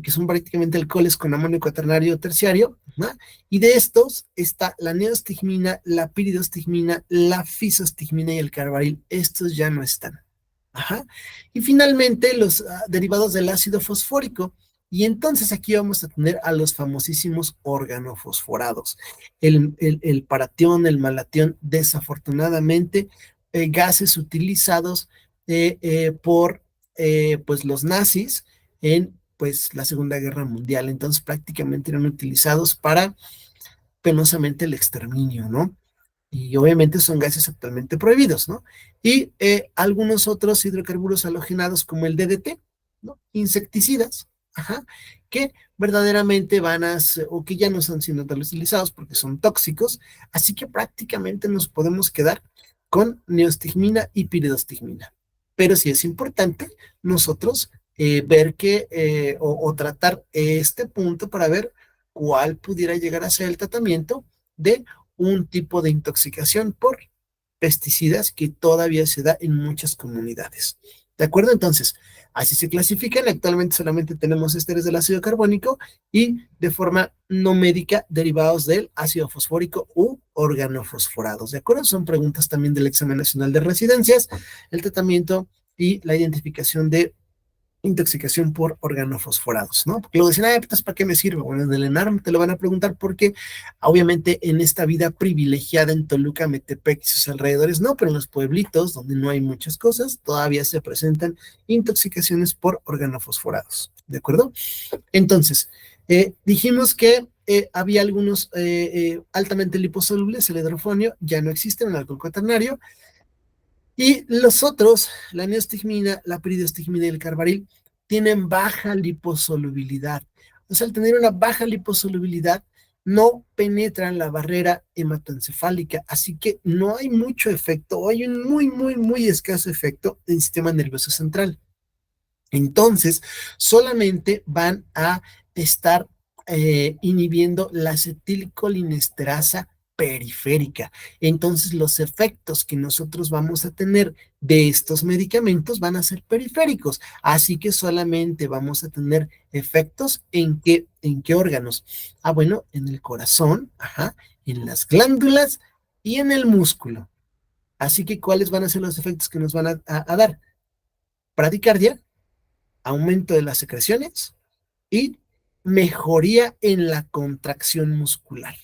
son prácticamente alcoholes con amonio cuaternario terciario, ¿no? Y de estos está la neostigmina, la piridostigmina, la fisostigmina y el carbaril. Estos ya no están. Ajá. Y finalmente los derivados del ácido fosfórico. Y entonces aquí vamos a tener a los famosísimos organofosforados. El paratión, el malatión, desafortunadamente, gases utilizados por pues los nazis en pues la Segunda Guerra Mundial. Entonces prácticamente eran utilizados para penosamente el exterminio, ¿no? Y obviamente son gases actualmente prohibidos, ¿no? Y algunos otros hidrocarburos halogenados como el DDT, ¿no? Insecticidas, ajá, que verdaderamente van a ser, o que ya no están siendo tal utilizados porque son tóxicos, así que prácticamente nos podemos quedar con neostigmina y piridostigmina. Pero sí es importante nosotros ver o tratar este punto para ver cuál pudiera llegar a ser el tratamiento de un tipo de intoxicación por pesticidas que todavía se da en muchas comunidades. ¿De acuerdo? Entonces, así se clasifican. Actualmente solamente tenemos ésteres del ácido carbónico y de forma no médica derivados del ácido fosfórico u organofosforados. ¿De acuerdo? Son preguntas también del examen nacional de residencias, el tratamiento y la identificación de intoxicación por organofosforados, ¿no? Porque luego dicen, ah, pues, ¿para qué me sirve? Bueno, en el ENARM te lo van a preguntar porque obviamente en esta vida privilegiada en Toluca, Metepec y sus alrededores, no, pero en los pueblitos donde no hay muchas cosas, todavía se presentan intoxicaciones por organofosforados, ¿de acuerdo? Entonces, dijimos que había algunos altamente liposolubles, el hidrofonio, ya no existen, el alcohol cuaternario, y los otros, la neostigmina, la piridostigmina y el carbaril, tienen baja liposolubilidad. O sea, al tener una baja liposolubilidad, no penetran la barrera hematoencefálica, así que no hay mucho efecto, o hay un muy escaso efecto en el sistema nervioso central. Entonces, solamente van a estar inhibiendo la acetilcolinesterasa periférica. Entonces, los efectos que nosotros vamos a tener de estos medicamentos van a ser periféricos. Así que solamente vamos a tener efectos ¿en qué órganos? Ah, bueno, en el corazón, ajá, en las glándulas y en el músculo. Así que, ¿cuáles van a ser los efectos que nos van a dar? Bradicardia, aumento de las secreciones y mejoría en la contracción muscular.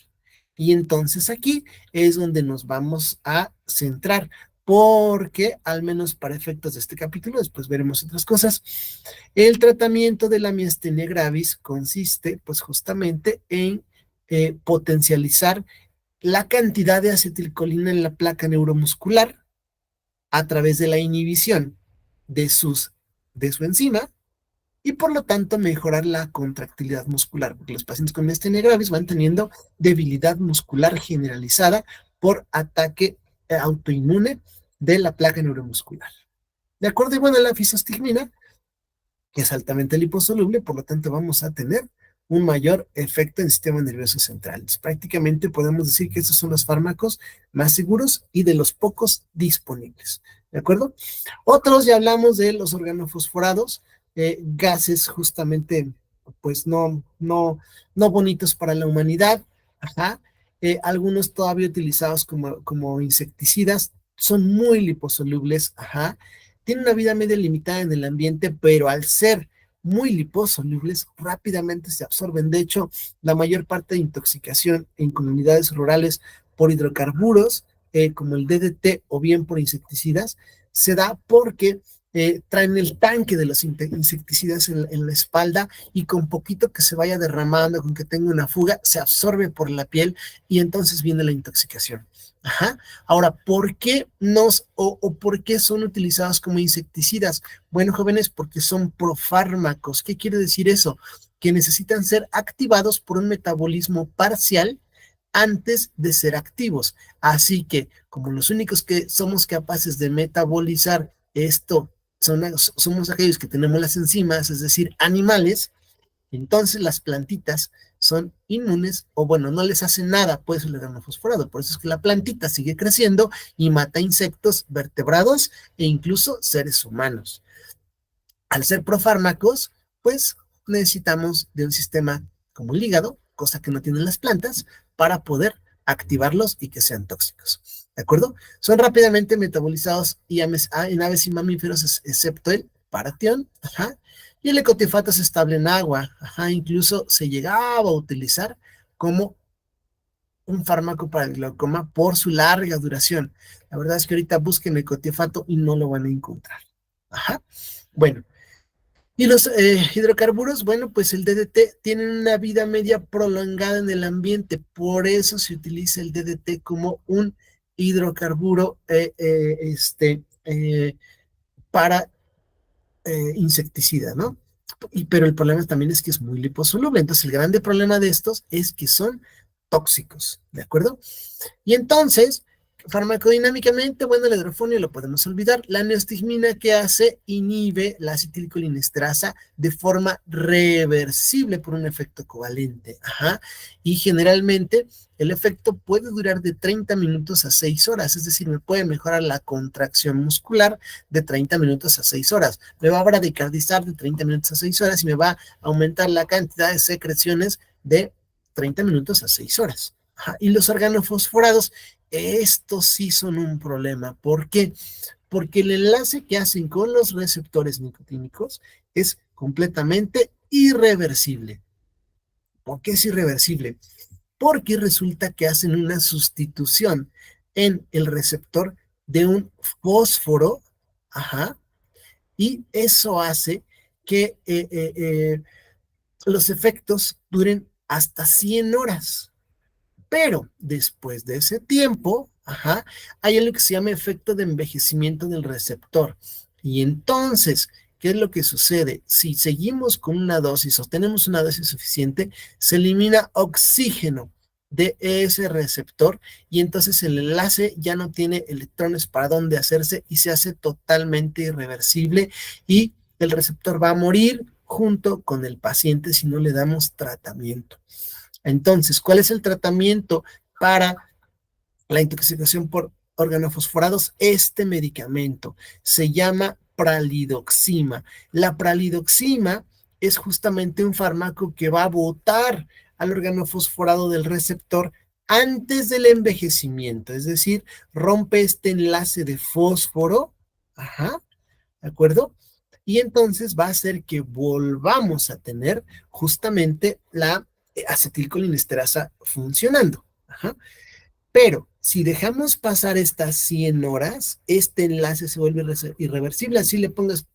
Y entonces aquí es donde nos vamos a centrar, porque al menos para efectos de este capítulo, después veremos otras cosas, el tratamiento de la miastenia gravis consiste pues justamente en potencializar la cantidad de acetilcolina en la placa neuromuscular a través de la inhibición de, de su enzima y por lo tanto mejorar la contractilidad muscular, porque los pacientes con miastenia gravis van teniendo debilidad muscular generalizada por ataque autoinmune de la placa neuromuscular. De acuerdo, y bueno, la fisostigmina, que es altamente liposoluble, por lo tanto vamos a tener un mayor efecto en el sistema nervioso central. Entonces, prácticamente podemos decir que estos son los fármacos más seguros y de los pocos disponibles. ¿De acuerdo? Otros, ya hablamos de los organofosforados, gases justamente, pues no bonitos para la humanidad. Ajá. Algunos todavía utilizados como insecticidas, son muy liposolubles. Ajá. Tienen una vida media limitada en el ambiente, pero al ser muy liposolubles, rápidamente se absorben. De hecho, la mayor parte de intoxicación en comunidades rurales por hidrocarburos, como el DDT o bien por insecticidas, se da porque traen el tanque de los insecticidas en la espalda y con poquito que se vaya derramando, con que tenga una fuga, se absorbe por la piel y entonces viene la intoxicación. Ajá. Ahora, ¿por qué o por qué son utilizados como insecticidas? Bueno, jóvenes, porque son profármacos. ¿Qué quiere decir eso? Que necesitan ser activados por un metabolismo parcial antes de ser activos. Así que, como los únicos que somos capaces de metabolizar esto somos aquellos que tenemos las enzimas, es decir, animales, entonces las plantitas son inmunes o bueno, no les hace nada pues el organofosforado. Por eso es que la plantita sigue creciendo y mata insectos, vertebrados e incluso seres humanos. Al ser profármacos, pues necesitamos de un sistema como el hígado, cosa que no tienen las plantas, para poder activarlos y que sean tóxicos. ¿De acuerdo? Son rápidamente metabolizados en aves y mamíferos, excepto el paratión, ajá, y el ecotifato es estable en agua, ajá, incluso se llegaba a utilizar como un fármaco para el glaucoma por su larga duración. La verdad es que ahorita busquen el ecotifato y no lo van a encontrar. Ajá. Bueno, y los hidrocarburos, bueno, pues el DDT tiene una vida media prolongada en el ambiente, por eso se utiliza el DDT como un hidrocarburo para insecticida, ¿no? Pero el problema también es que es muy liposoluble, entonces el grande problema de estos es que son tóxicos, ¿de acuerdo? Y entonces, farmacodinámicamente, bueno, el hidrofonio lo podemos olvidar. La neostigmina que hace inhibe la acetilcolinesterasa de forma reversible por un efecto covalente. Ajá. Y generalmente el efecto puede durar de 30 minutos a 6 horas, es decir, me puede mejorar la contracción muscular de 30 minutos a 6 horas. Me va a bradicardizar de 30 minutos a 6 horas y me va a aumentar la cantidad de secreciones de 30 minutos a 6 horas. Ajá. Y los organofosforados, estos sí son un problema. ¿Por qué? Porque el enlace que hacen con los receptores nicotínicos es completamente irreversible. ¿Por qué es irreversible? Porque resulta que hacen una sustitución en el receptor de un fósforo, ajá, y eso hace que los efectos duren hasta 100 horas. Pero después de ese tiempo, ajá, hay algo que se llama efecto de envejecimiento del receptor. Y entonces, ¿Qué es lo que sucede? Si seguimos con una dosis o tenemos una dosis suficiente, se elimina oxígeno de ese receptor y entonces el enlace ya no tiene electrones para dónde hacerse y se hace totalmente irreversible y el receptor va a morir junto con el paciente si no le damos tratamiento. Entonces, ¿cuál es el tratamiento para la intoxicación por organofosforados? Este medicamento se llama pralidoxima. La pralidoxima es justamente un fármaco que va a botar al organofosforado del receptor antes del envejecimiento, es decir, rompe este enlace de fósforo, ajá, ¿de acuerdo? Y entonces va a hacer que volvamos a tener justamente la acetilcolinesterasa funcionando. Ajá. Pero si dejamos pasar estas 100 horas, este enlace se vuelve irreversible. Así le pongas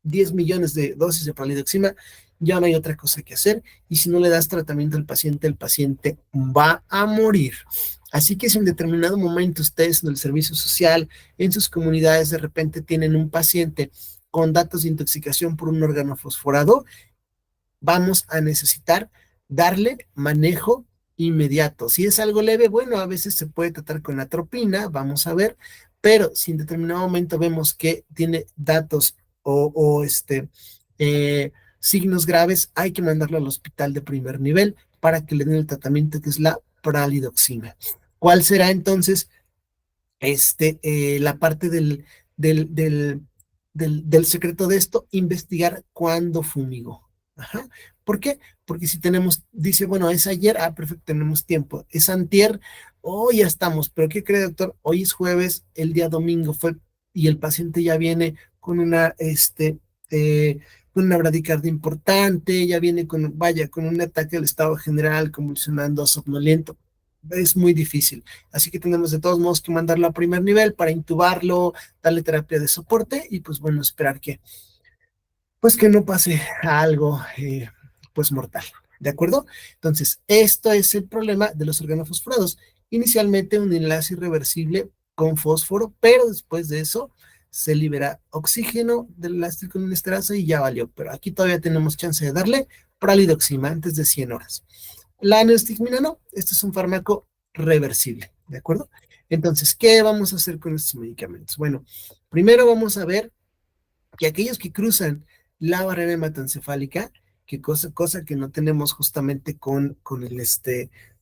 10 millones de dosis de pralidoxima, ya no hay otra cosa que hacer. Y si no le das tratamiento al paciente, el paciente va a morir. Así que si en determinado momento ustedes en el servicio social, en sus comunidades, de repente tienen un paciente con datos de intoxicación por un órgano fosforado, vamos a necesitar darle manejo inmediato. Si es algo leve, bueno, a veces se puede tratar con atropina, vamos a ver, pero si en determinado momento vemos que tiene datos o signos graves, hay que mandarlo al hospital de primer nivel para que le den el tratamiento que es la pralidoxina. ¿Cuál será entonces la parte del secreto de esto? Investigar cuándo fumigó. Ajá. ¿Por qué? Porque si tenemos, dice, bueno, es ayer, perfecto, tenemos tiempo. Es antier, hoy ya estamos, pero ¿qué cree, doctor? Hoy es jueves, el día domingo fue, y el paciente ya viene eh, con una bradicardia importante, ya viene con un ataque del estado general, convulsionando, somnoliento. Es muy difícil. Así que tenemos de todos modos que mandarlo a primer nivel para intubarlo, darle terapia de soporte y pues bueno, esperar pues que no pase a algo pues mortal. ¿De acuerdo? Entonces, esto es el problema de los organofosforados. Inicialmente un enlace irreversible con fósforo, pero después de eso se libera oxígeno del enlace con esterasa y ya valió. Pero aquí todavía tenemos chance de darle pralidoxima antes de 100 horas. La neostigmina no, este es un fármaco reversible, ¿de acuerdo? Entonces, ¿qué vamos a hacer con estos medicamentos? Bueno, primero vamos a ver que aquellos que cruzan la barrera hematoencefálica, que cosa que no tenemos justamente con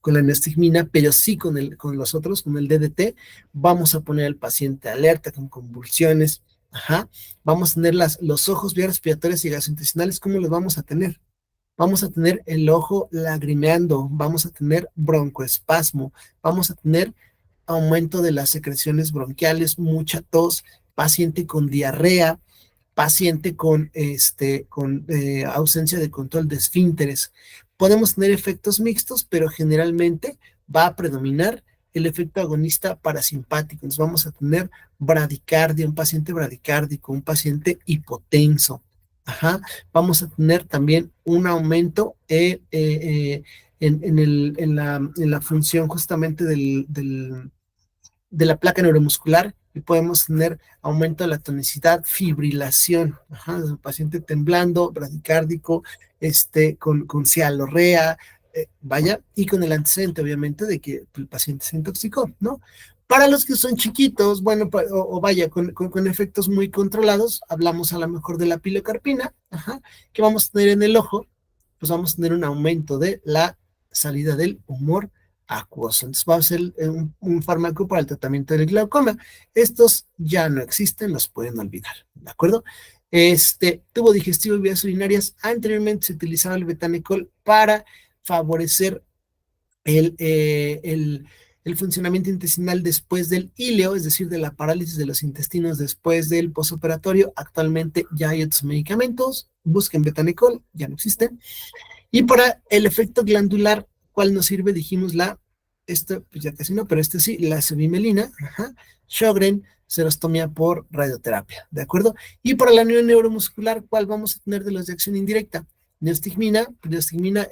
la neostigmina, pero sí con los otros, con el DDT, vamos a poner al paciente alerta con convulsiones, ajá, vamos a tener los ojos vías respiratorias y gastrointestinales, ¿cómo los vamos a tener? Vamos a tener el ojo lagrimeando, vamos a tener broncoespasmo, vamos a tener aumento de las secreciones bronquiales, mucha tos, paciente con diarrea, paciente con ausencia de control de esfínteres. Podemos tener efectos mixtos, pero generalmente va a predominar el efecto agonista parasimpático. Entonces vamos a tener bradicardia, un paciente bradicárdico, un paciente hipotenso. Ajá. Vamos a tener también un aumento en la función justamente de la placa neuromuscular y podemos tener aumento de la tonicidad, fibrilación, ajá, el paciente temblando, bradicárdico, con cialorrea, vaya, y con el antecedente, obviamente, de que el paciente se intoxicó, ¿no? Para los que son chiquitos, bueno, o vaya, con efectos muy controlados, hablamos a lo mejor de la pilocarpina, ajá, que vamos a tener en el ojo, pues vamos a tener un aumento de la salida del humor acuoso. Entonces va a ser un fármaco para el tratamiento del glaucoma. Estos ya no existen, los pueden olvidar, ¿de acuerdo? Tubo digestivo y vías urinarias. Anteriormente se utilizaba el betanecol para favorecer el, eh, el, el funcionamiento intestinal después del íleo, es decir, de la parálisis de los intestinos después del posoperatorio. Actualmente ya hay otros medicamentos. Busquen betanecol, ya no existen. Y para el efecto glandular, ¿cuál nos sirve? Dijimos esto pues ya casi no, pero sí, la cevimelina, ajá, Sjögren, serostomía por radioterapia, ¿de acuerdo? Y para la neuromuscular, ¿cuál vamos a tener de los de acción indirecta? Neostigmina,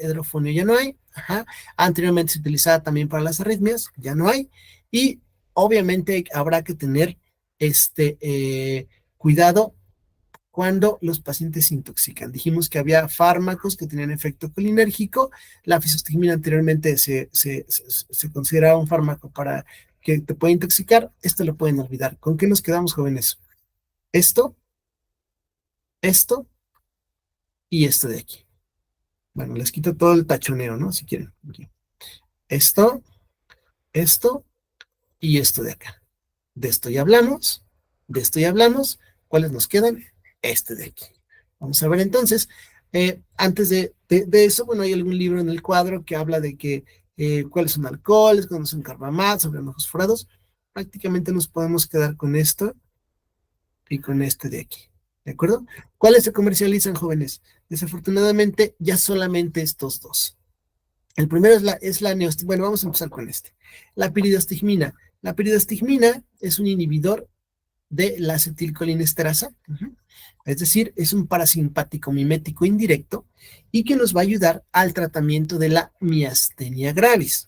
hidrofonio ya no hay, ajá. Anteriormente se utilizaba también para las arritmias, ya no hay. Y obviamente habrá que tener cuidado cuando los pacientes se intoxican. Dijimos que había fármacos que tenían efecto colinérgico. La fisostigmina anteriormente se consideraba un fármaco para que te puede intoxicar. Esto lo pueden olvidar. ¿Con qué nos quedamos, jóvenes? Esto, esto y esto de aquí. Bueno, les quito todo el tachoneo, ¿no? Si quieren. Aquí. Esto, esto y esto de acá. De esto ya hablamos, de esto ya hablamos. ¿Cuáles nos quedan? Este de aquí. Vamos a ver entonces. Antes de eso, bueno, hay algún libro en el cuadro que habla de que cuáles son alcoholes, cuáles son carbamat, sobre los fosforados. Prácticamente nos podemos quedar con esto y con este de aquí. ¿De acuerdo? ¿Cuáles se comercializan, jóvenes? Desafortunadamente, ya solamente estos dos. El primero es la neostigmina. Bueno, vamos a empezar con este. La piridostigmina. La piridostigmina es un inhibidor de la acetilcolinesterasa. Es decir, es un parasimpático mimético indirecto y que nos va a ayudar al tratamiento de la miastenia gravis.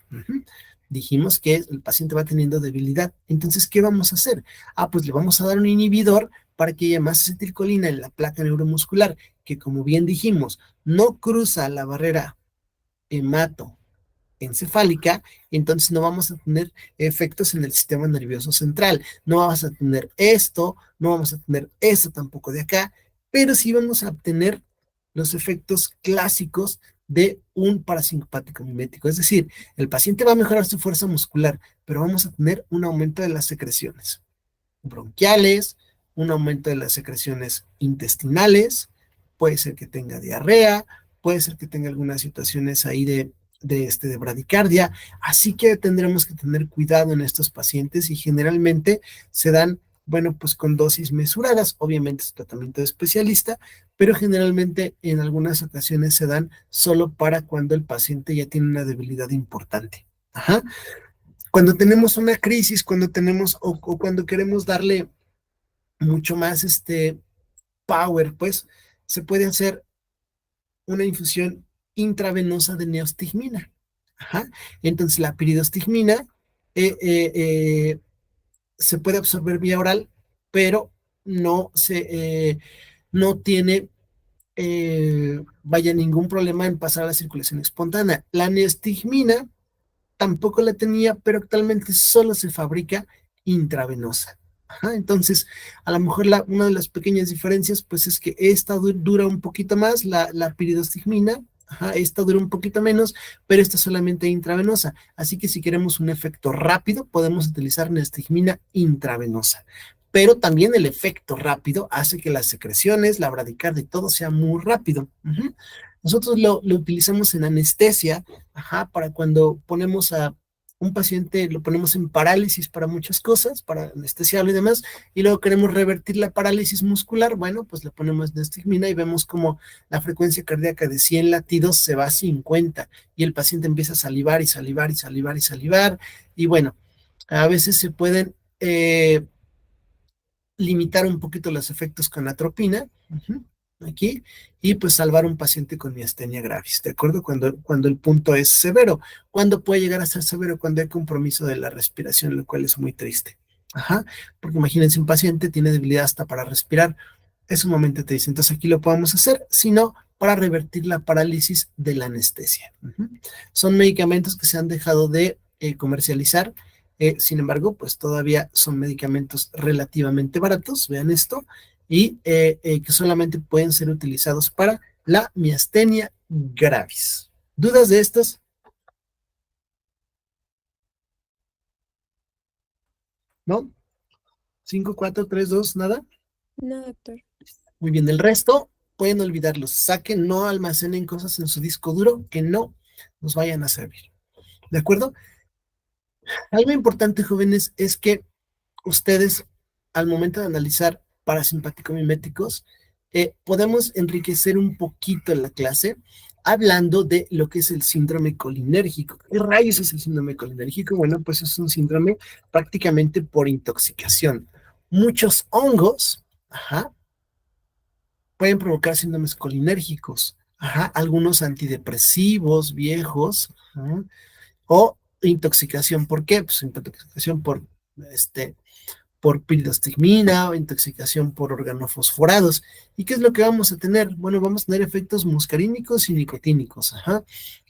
Dijimos que el paciente va teniendo debilidad. Entonces, ¿qué vamos a hacer? Pues le vamos a dar un inhibidor para que haya más acetilcolina en la placa neuromuscular, que como bien dijimos, no cruza la barrera hematoencefálica, entonces no vamos a tener efectos en el sistema nervioso central, no vamos a tener esto, no vamos a tener esto tampoco de acá, pero sí vamos a obtener los efectos clásicos de un parasimpático mimético, es decir, el paciente va a mejorar su fuerza muscular, pero vamos a tener un aumento de las secreciones bronquiales, un aumento de las secreciones intestinales, puede ser que tenga diarrea, puede ser que tenga algunas situaciones ahí de bradicardia, así que tendremos que tener cuidado en estos pacientes y generalmente se dan, bueno, pues con dosis mesuradas, obviamente es tratamiento de especialista, pero generalmente en algunas ocasiones se dan solo para cuando el paciente ya tiene una debilidad importante. Ajá. Cuando tenemos una crisis, cuando tenemos o cuando queremos darle mucho más power, pues se puede hacer una infusión intravenosa de neostigmina. Ajá. Entonces la piridostigmina se puede absorber vía oral, pero no tiene vaya ningún problema en pasar a la circulación espontánea. La neostigmina tampoco la tenía, pero actualmente solo se fabrica intravenosa. Ajá, entonces, a lo mejor una de las pequeñas diferencias, pues es que esta dura un poquito más, la piridostigmina, ajá, esta dura un poquito menos, pero esta solamente intravenosa. Así que si queremos un efecto rápido, podemos utilizar nestigmina intravenosa. Pero también el efecto rápido hace que las secreciones, la bradicardia y todo sea muy rápido. Nosotros lo utilizamos en anestesia, ajá, para cuando ponemos a un paciente, lo ponemos en parálisis para muchas cosas, para anestesiarlo y demás, y luego queremos revertir la parálisis muscular, bueno, pues le ponemos nestigmina y vemos como la frecuencia cardíaca de 100 latidos se va a 50 y el paciente empieza a salivar y salivar y salivar y salivar, y bueno, a veces se pueden limitar un poquito los efectos con atropina, aquí, y pues salvar un paciente con miastenia gravis, ¿de acuerdo? Cuando el punto es severo, cuando puede llegar a ser severo, cuando hay compromiso de la respiración, lo cual es muy triste. Ajá, porque imagínense un paciente tiene debilidad hasta para respirar, es un momento triste. Entonces aquí lo podemos hacer, sino para revertir la parálisis de la anestesia. Son medicamentos que se han dejado de comercializar, sin embargo, pues todavía son medicamentos relativamente baratos, vean esto, y que solamente pueden ser utilizados para la miastenia gravis. ¿Dudas de estos? ¿No? 5, 4, 3, 2, nada. No, doctor. Muy bien, el resto pueden olvidarlos. Saquen, no almacenen cosas en su disco duro que no nos vayan a servir. ¿De acuerdo? Algo importante, jóvenes, es que ustedes, al momento de analizar parasimpático-miméticos, podemos enriquecer un poquito la clase hablando de lo que es el síndrome colinérgico. ¿Qué rayos es el síndrome colinérgico? Bueno, pues es un síndrome prácticamente por intoxicación. Muchos hongos, ajá, pueden provocar síndromes colinérgicos. Ajá, algunos antidepresivos viejos, o intoxicación. ¿Por qué? Pues intoxicación por este por piridostigmina o intoxicación por organofosforados. ¿Y qué es lo que vamos a tener? Bueno, vamos a tener efectos muscarínicos y nicotínicos, ajá.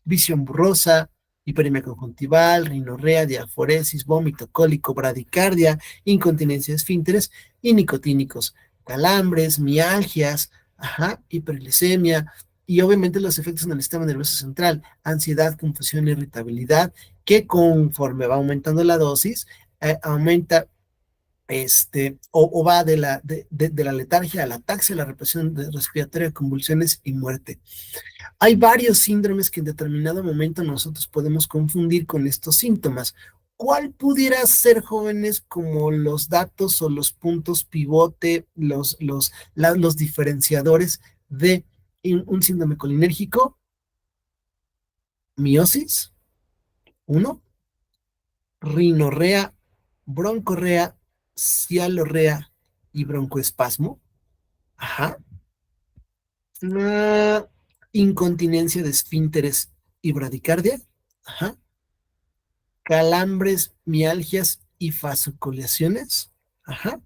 Visión borrosa, hiperemia conjuntival, rinorrea, diaforesis, vómito, cólico, bradicardia, incontinencia de esfínteres y nicotínicos, calambres, mialgias, ajá, hiperglicemia y obviamente los efectos en el sistema nervioso central, ansiedad, confusión, irritabilidad, que conforme va aumentando la dosis, aumenta o va de la letargia a la ataxia, la represión respiratoria, convulsiones y muerte. Hay varios síndromes que en determinado momento nosotros podemos confundir con estos síntomas. ¿Cuál pudiera ser, jóvenes, como los datos o los puntos pivote, los diferenciadores de un síndrome colinérgico? Miosis, uno, rinorrea, broncorrea, cialorrea y broncoespasmo. Ajá. Ah, incontinencia de esfínteres y bradicardia. Ajá. Calambres, mialgias y fasciculaciones. Ajá.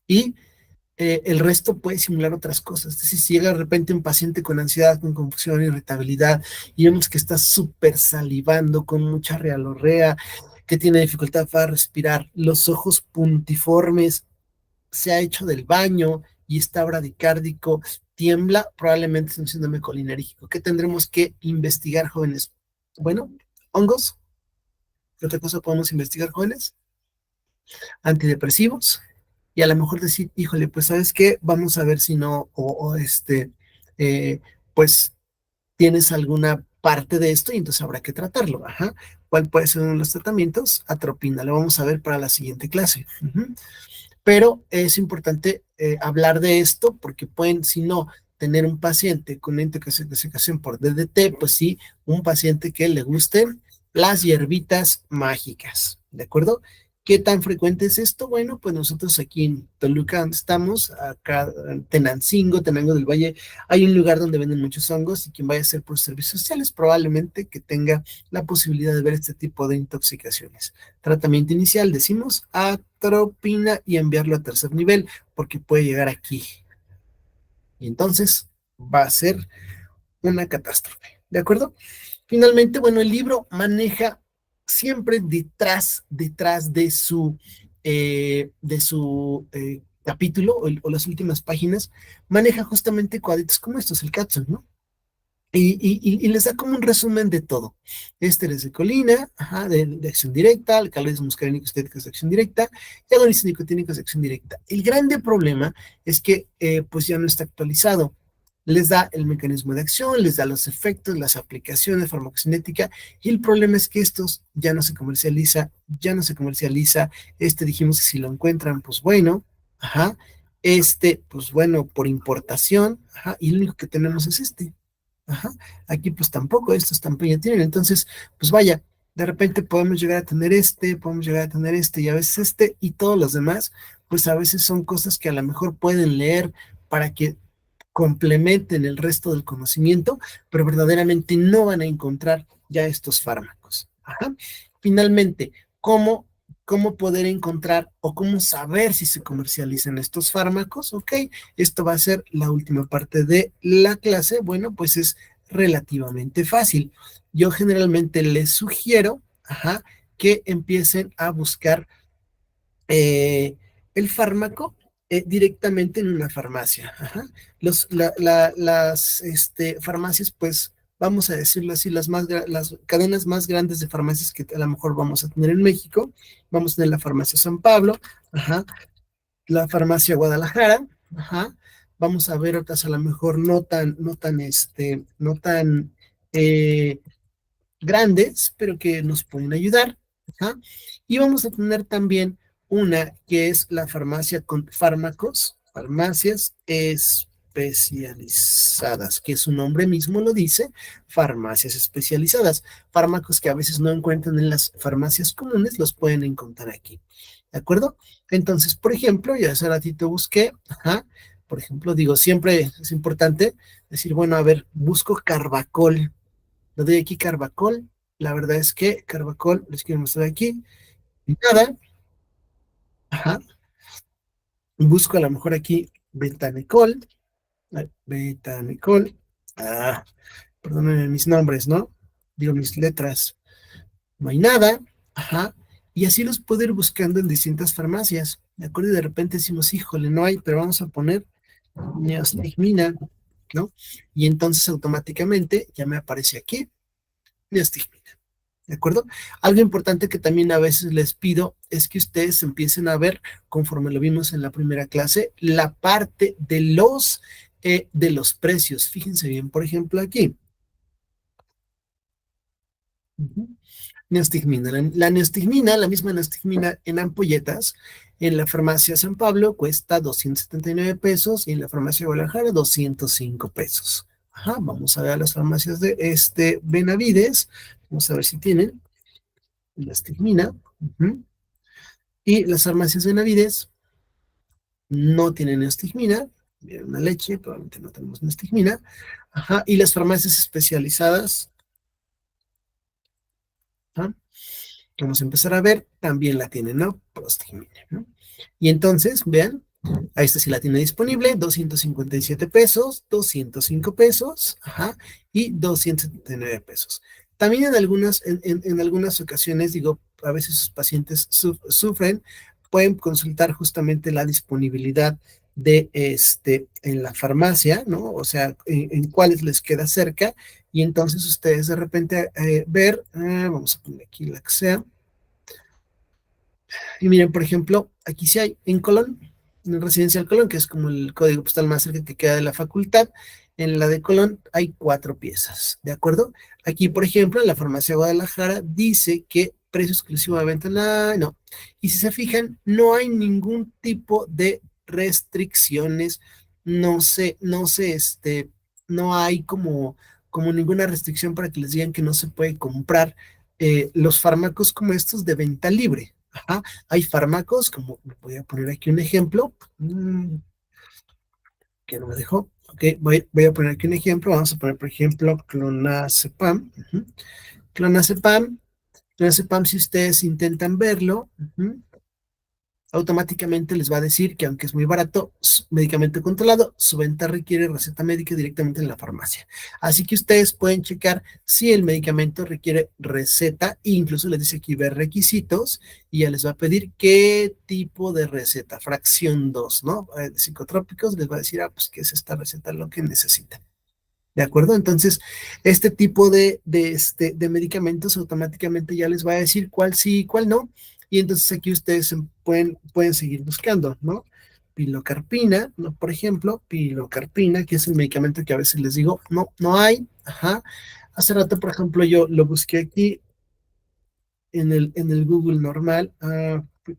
Y el resto puede simular otras cosas. Es decir, si llega de repente un paciente con ansiedad, con confusión, irritabilidad, y vemos que está súper salivando, con mucha realorrea, que tiene dificultad para respirar, los ojos puntiformes, se ha hecho del baño y está bradicárdico, tiembla, probablemente es un síndrome colinérgico. ¿Qué tendremos que investigar, jóvenes? Bueno, hongos. ¿Qué otra cosa podemos investigar, jóvenes? Antidepresivos. Y a lo mejor decir, híjole, pues sabes qué, vamos a ver si no, eh, pues tienes alguna parte de esto y entonces habrá que tratarlo. Ajá. ¿Cuál puede ser uno de los tratamientos? Atropina, lo vamos a ver para la siguiente clase. Ujú. Pero es importante hablar de esto porque pueden, si no, tener un paciente con una intoxicación por DDT, pues sí, un paciente que le gusten las hierbitas mágicas, ¿de acuerdo? ¿Qué tan frecuente es esto? Bueno, pues nosotros aquí en Toluca, donde estamos, acá en Tenancingo, Tenango del Valle, hay un lugar donde venden muchos hongos y quien vaya a hacer por servicios sociales probablemente que tenga la posibilidad de ver este tipo de intoxicaciones. Tratamiento inicial, decimos, atropina y enviarlo a tercer nivel, porque puede llegar aquí. Y entonces va a ser una catástrofe. ¿De acuerdo? Finalmente, bueno, el libro maneja siempre detrás de su capítulo o las últimas páginas, maneja justamente cuadritos como estos, el capsule, ¿no? Y les da como un resumen de todo. Ésteres de colina, ajá, de acción directa, alcaloides muscarínicos estéticos de acción directa, y agonistas nicotínicos de acción directa. El grande problema es que pues ya no está actualizado. Les da el mecanismo de acción, les da los efectos, las aplicaciones, farmacocinética, y el problema es que estos ya no se comercializa. Dijimos que si lo encuentran, pues bueno, ajá, pues bueno, por importación, ajá, y lo único que tenemos es este. Ajá. Aquí pues tampoco, estos tampoco ya tienen. Entonces, pues vaya, de repente podemos llegar a tener podemos llegar a tener y a veces y todos los demás, pues a veces son cosas que a lo mejor pueden leer para que complementen el resto del conocimiento, pero verdaderamente no van a encontrar ya estos fármacos. Ajá. Finalmente, ¿cómo, ¿cómo poder encontrar o cómo saber si se comercializan estos fármacos? Ok, esto va a ser la última parte de la clase. Bueno, pues es relativamente fácil. Yo generalmente les sugiero, ajá, que empiecen a buscar eh, el fármaco directamente en una farmacia. Ajá. Las farmacias, pues, vamos a decirlo así, las cadenas más grandes de farmacias que a lo mejor vamos a tener en México, vamos a tener la farmacia San Pablo, ajá, la farmacia Guadalajara, ajá, vamos a ver otras a lo mejor no tan eh, grandes, pero que nos pueden ayudar. ¿Ah? Y vamos a tener también una que es la farmacia con fármacos, farmacias especializadas, que su nombre mismo lo dice, farmacias especializadas. Fármacos que a veces no encuentran en las farmacias comunes, los pueden encontrar aquí. ¿De acuerdo? Entonces, por ejemplo, yo hace ratito busqué, ajá, por ejemplo, digo, siempre es importante decir, bueno, a ver, busco Carbacol, le doy aquí Carbacol. La verdad es que Carbacol, les quiero mostrar aquí. Nada. Ajá. busco a lo mejor aquí Betanecol, Betanecol, ah, perdónenme mis nombres, ¿no? Digo mis letras, no hay nada, ajá, y así los puedo ir buscando en distintas farmacias, ¿de acuerdo? Y de repente decimos, híjole, no hay, pero vamos a poner neostigmina, ¿no? Y entonces automáticamente ya me aparece aquí neostigmina. ¿De acuerdo? Algo importante que también a veces les pido es que ustedes empiecen a ver, conforme lo vimos en la primera clase, la parte de los precios. Fíjense bien, por ejemplo, aquí. Ujú. Neostigmina. La neostigmina, la misma neostigmina en ampolletas, en la farmacia San Pablo cuesta 279 pesos y en la farmacia Guadalajara 205 pesos. Ajá, vamos a ver las farmacias de Benavides. Vamos a ver si tienen neostigmina. Ujú. Y las farmacias Benavides no tienen neostigmina, viene una leche, probablemente no tenemos neostigmina. Ajá, y las farmacias especializadas, ¿ah? Vamos a empezar a ver, también la tienen, ¿no? Prostigmina, ¿no? Y entonces, vean, a esta sí la tiene disponible, 257 pesos, 205 pesos, ajá, y 279 pesos. También en algunas ocasiones, digo, a veces sus pacientes sufren, pueden consultar justamente la disponibilidad de en la farmacia, ¿no? O sea, en cuáles les queda cerca, y entonces ustedes de repente ver, vamos a poner aquí la que sea, y miren, por ejemplo, aquí sí hay en Colón, en Residencial Colón, que es como el código postal más cerca que queda de la facultad. En la de Colón hay 4 piezas, ¿de acuerdo? Aquí, por ejemplo, en la farmacia Guadalajara dice que precio exclusivo de venta, no. Y si se fijan, no hay ningún tipo de restricciones, no hay como ninguna restricción para que les digan que no se puede comprar los fármacos como estos de venta libre. Ajá. Hay fármacos, como voy a poner aquí un ejemplo, que no me dejó. Ok, voy a poner aquí un ejemplo. Vamos a poner, por ejemplo, clonazepam. Clonazepam. Clonazepam, si ustedes intentan verlo, automáticamente les va a decir que aunque es muy barato, medicamento controlado, su venta requiere receta médica directamente en la farmacia. Así que ustedes pueden checar si el medicamento requiere receta, e incluso les dice aquí ver requisitos y ya les va a pedir qué tipo de receta, fracción 2, ¿no? Psicotrópicos, les va a decir, pues que es esta receta lo que necesitan. ¿De acuerdo? Entonces, este tipo de medicamentos automáticamente ya les va a decir cuál sí y cuál no. Y entonces aquí ustedes pueden seguir buscando, ¿no? Pilocarpina, ¿no? Por ejemplo, pilocarpina, que es el medicamento que a veces les digo, no hay. Ajá. Hace rato, por ejemplo, yo lo busqué aquí en el Google normal,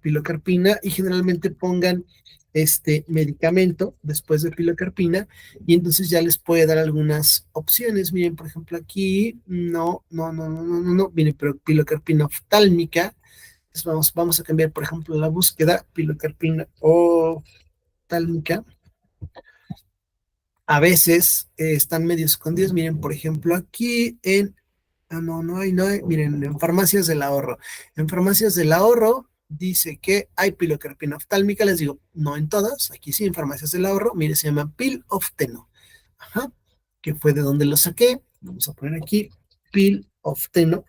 pilocarpina, y generalmente pongan este medicamento después de pilocarpina, y entonces ya les puede dar algunas opciones. Miren, por ejemplo, aquí, no, miren, pero pilocarpina oftálmica. Entonces vamos a cambiar, por ejemplo, la búsqueda, pilocarpina oftálmica. A veces están medio escondidos. Miren, por ejemplo, aquí no hay. Miren, en farmacias del ahorro. En farmacias del ahorro dice que hay pilocarpina oftálmica. Les digo, no en todas. Aquí sí, en farmacias del ahorro. Mire, se llama Pilofteno. Ajá. Que fue de donde lo saqué. Vamos a poner aquí Pilofteno.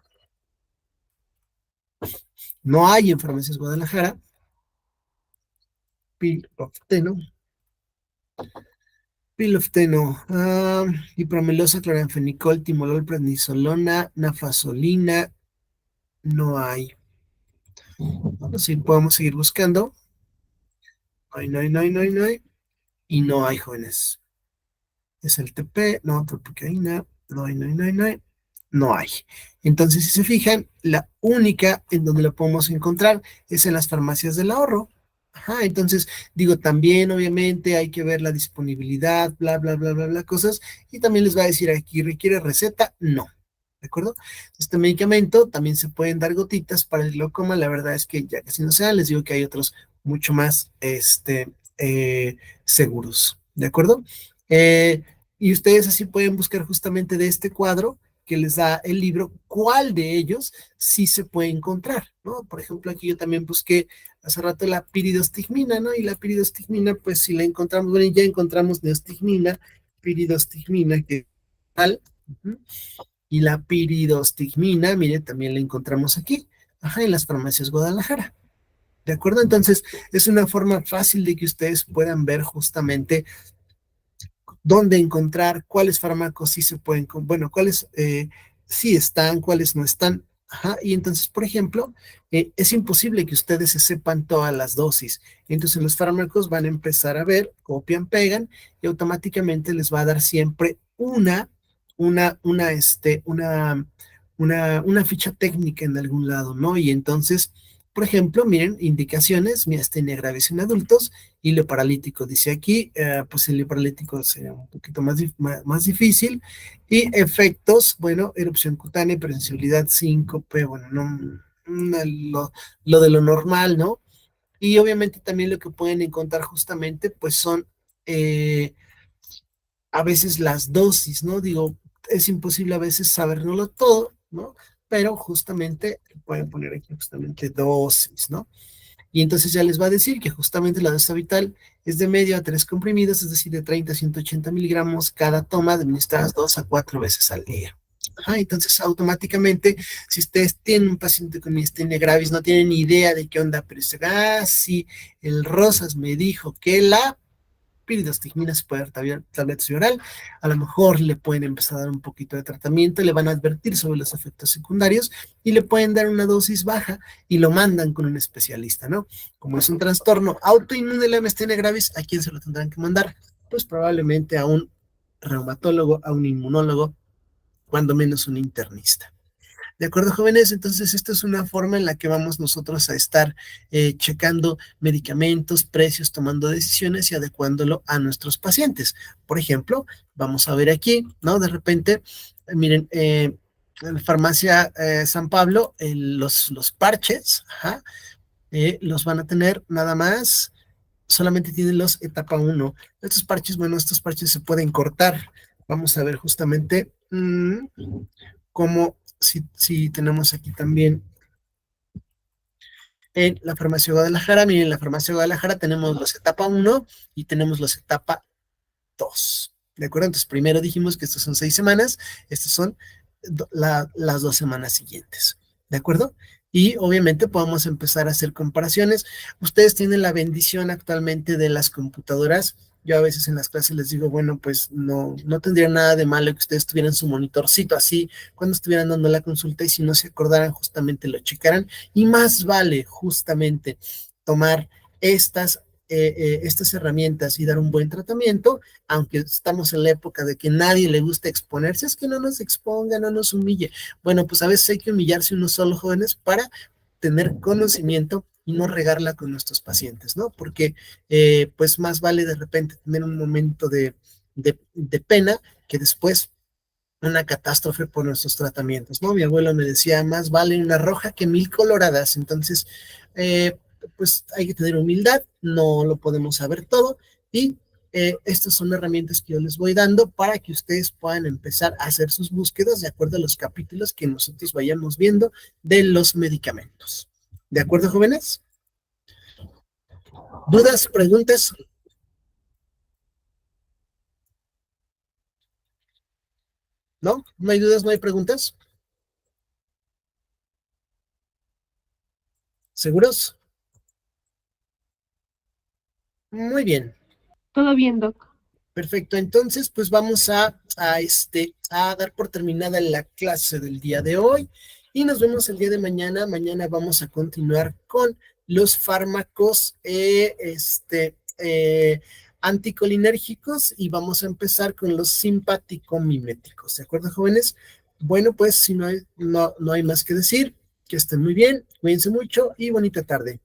No hay en farmacias Guadalajara. Pilofteno. Pilofteno. Ipramelosa, cloranfenicol, timolol, prednisolona, nafasolina. No hay. Vamos a podemos seguir buscando. No hay. Y no hay, jóvenes. Es el TP, no, tropicaína, no hay. No hay. Entonces, si se fijan, la única en donde lo podemos encontrar es en las farmacias del ahorro. Ajá, entonces, digo, también obviamente hay que ver la disponibilidad, bla, bla, bla, bla, bla, cosas. Y también les va a decir aquí, ¿requiere receta? No. ¿De acuerdo? Este medicamento también se pueden dar gotitas para el glaucoma. La verdad es que ya casi no se dan, les digo que hay otros mucho más eh, seguros. ¿De acuerdo? Y ustedes así pueden buscar justamente de este cuadro que les da el libro, cuál de ellos sí se puede encontrar, ¿no? Por ejemplo, aquí yo también busqué hace rato la piridostigmina, ¿no? Y la piridostigmina, pues si la encontramos, bueno, ya encontramos neostigmina, piridostigmina, que tal, y la piridostigmina, mire, también la encontramos aquí, ajá, en las farmacias Guadalajara. ¿De acuerdo? Entonces, es una forma fácil de que ustedes puedan ver justamente dónde encontrar, cuáles fármacos sí se pueden, bueno, cuáles sí están, cuáles no están. Ajá, y entonces, por ejemplo, es imposible que ustedes se sepan todas las dosis. Entonces, los fármacos van a empezar a ver, copian, pegan, y automáticamente les va a dar siempre una ficha técnica en algún lado, ¿no? Y entonces, por ejemplo, miren, indicaciones, miastenia gravis en adultos, hilo paralítico, dice aquí, pues el hilo paralítico sería un poquito más difícil. Y efectos, bueno, erupción cutánea, hipersensibilidad, síncope, bueno, lo de lo normal, ¿no? Y obviamente también lo que pueden encontrar justamente, pues son a veces las dosis, ¿no? Digo, es imposible a veces saberlo todo, ¿no? Pero justamente pueden poner aquí justamente dosis, ¿no? Y entonces ya les va a decir que justamente la dosis vital es de medio a 3 comprimidos, es decir, de 30 a 180 miligramos cada toma, administradas 2 a 4 veces al día. Ajá, entonces automáticamente, si ustedes tienen un paciente con miastenia gravis, no tienen ni idea de qué onda, pero dicen, sí, el Rosas me dijo que la piridostigmina se puede dar tabletas oral, a lo mejor le pueden empezar a dar un poquito de tratamiento, le van a advertir sobre los efectos secundarios y le pueden dar una dosis baja y lo mandan con un especialista, ¿no? Como es un trastorno autoinmune de la miastenia gravis, ¿a quién se lo tendrán que mandar? Pues probablemente a un reumatólogo, a un inmunólogo, cuando menos un internista. ¿De acuerdo, jóvenes? Entonces, esta es una forma en la que vamos nosotros a estar checando medicamentos, precios, tomando decisiones y adecuándolo a nuestros pacientes. Por ejemplo, vamos a ver aquí, ¿no? De repente, miren, en la farmacia San Pablo, los parches, ajá, los van a tener nada más, solamente tienen los etapa uno. Estos parches, bueno, estos parches se pueden cortar. Vamos a ver justamente cómo si tenemos aquí también en la farmacia Guadalajara. Miren, en la farmacia Guadalajara tenemos los etapa uno y tenemos los etapa 2. ¿De acuerdo? Entonces, primero dijimos que estos son 6 semanas, estos son las 2 semanas siguientes. ¿De acuerdo? Y obviamente podemos empezar a hacer comparaciones. Ustedes tienen la bendición actualmente de las computadoras. Yo a veces en las clases les digo, bueno, pues no tendría nada de malo que ustedes tuvieran su monitorcito así cuando estuvieran dando la consulta y si no se acordaran justamente lo checaran. Y más vale justamente tomar estas herramientas y dar un buen tratamiento, aunque estamos en la época de que nadie le gusta exponerse, es que no nos exponga, no nos humille. Bueno, pues a veces hay que humillarse unos solo jóvenes para tener conocimiento y no regarla con nuestros pacientes, ¿no? Porque pues más vale de repente tener un momento de pena que después una catástrofe por nuestros tratamientos, ¿no? Mi abuelo me decía, más vale una roja que 1000 coloradas. Entonces, pues hay que tener humildad, no lo podemos saber todo y estas son herramientas que yo les voy dando para que ustedes puedan empezar a hacer sus búsquedas de acuerdo a los capítulos que nosotros vayamos viendo de los medicamentos. ¿De acuerdo, jóvenes? ¿Dudas, preguntas? ¿No? ¿No hay dudas, no hay preguntas? ¿Seguros? Muy bien. Todo bien, Doc. Perfecto, entonces pues vamos a dar por terminada la clase del día de hoy y nos vemos el día de mañana. Mañana vamos a continuar con los fármacos anticolinérgicos y vamos a empezar con los simpaticomiméticos, ¿de acuerdo, jóvenes? Bueno, pues si no hay más que decir, que estén muy bien, cuídense mucho y bonita tarde.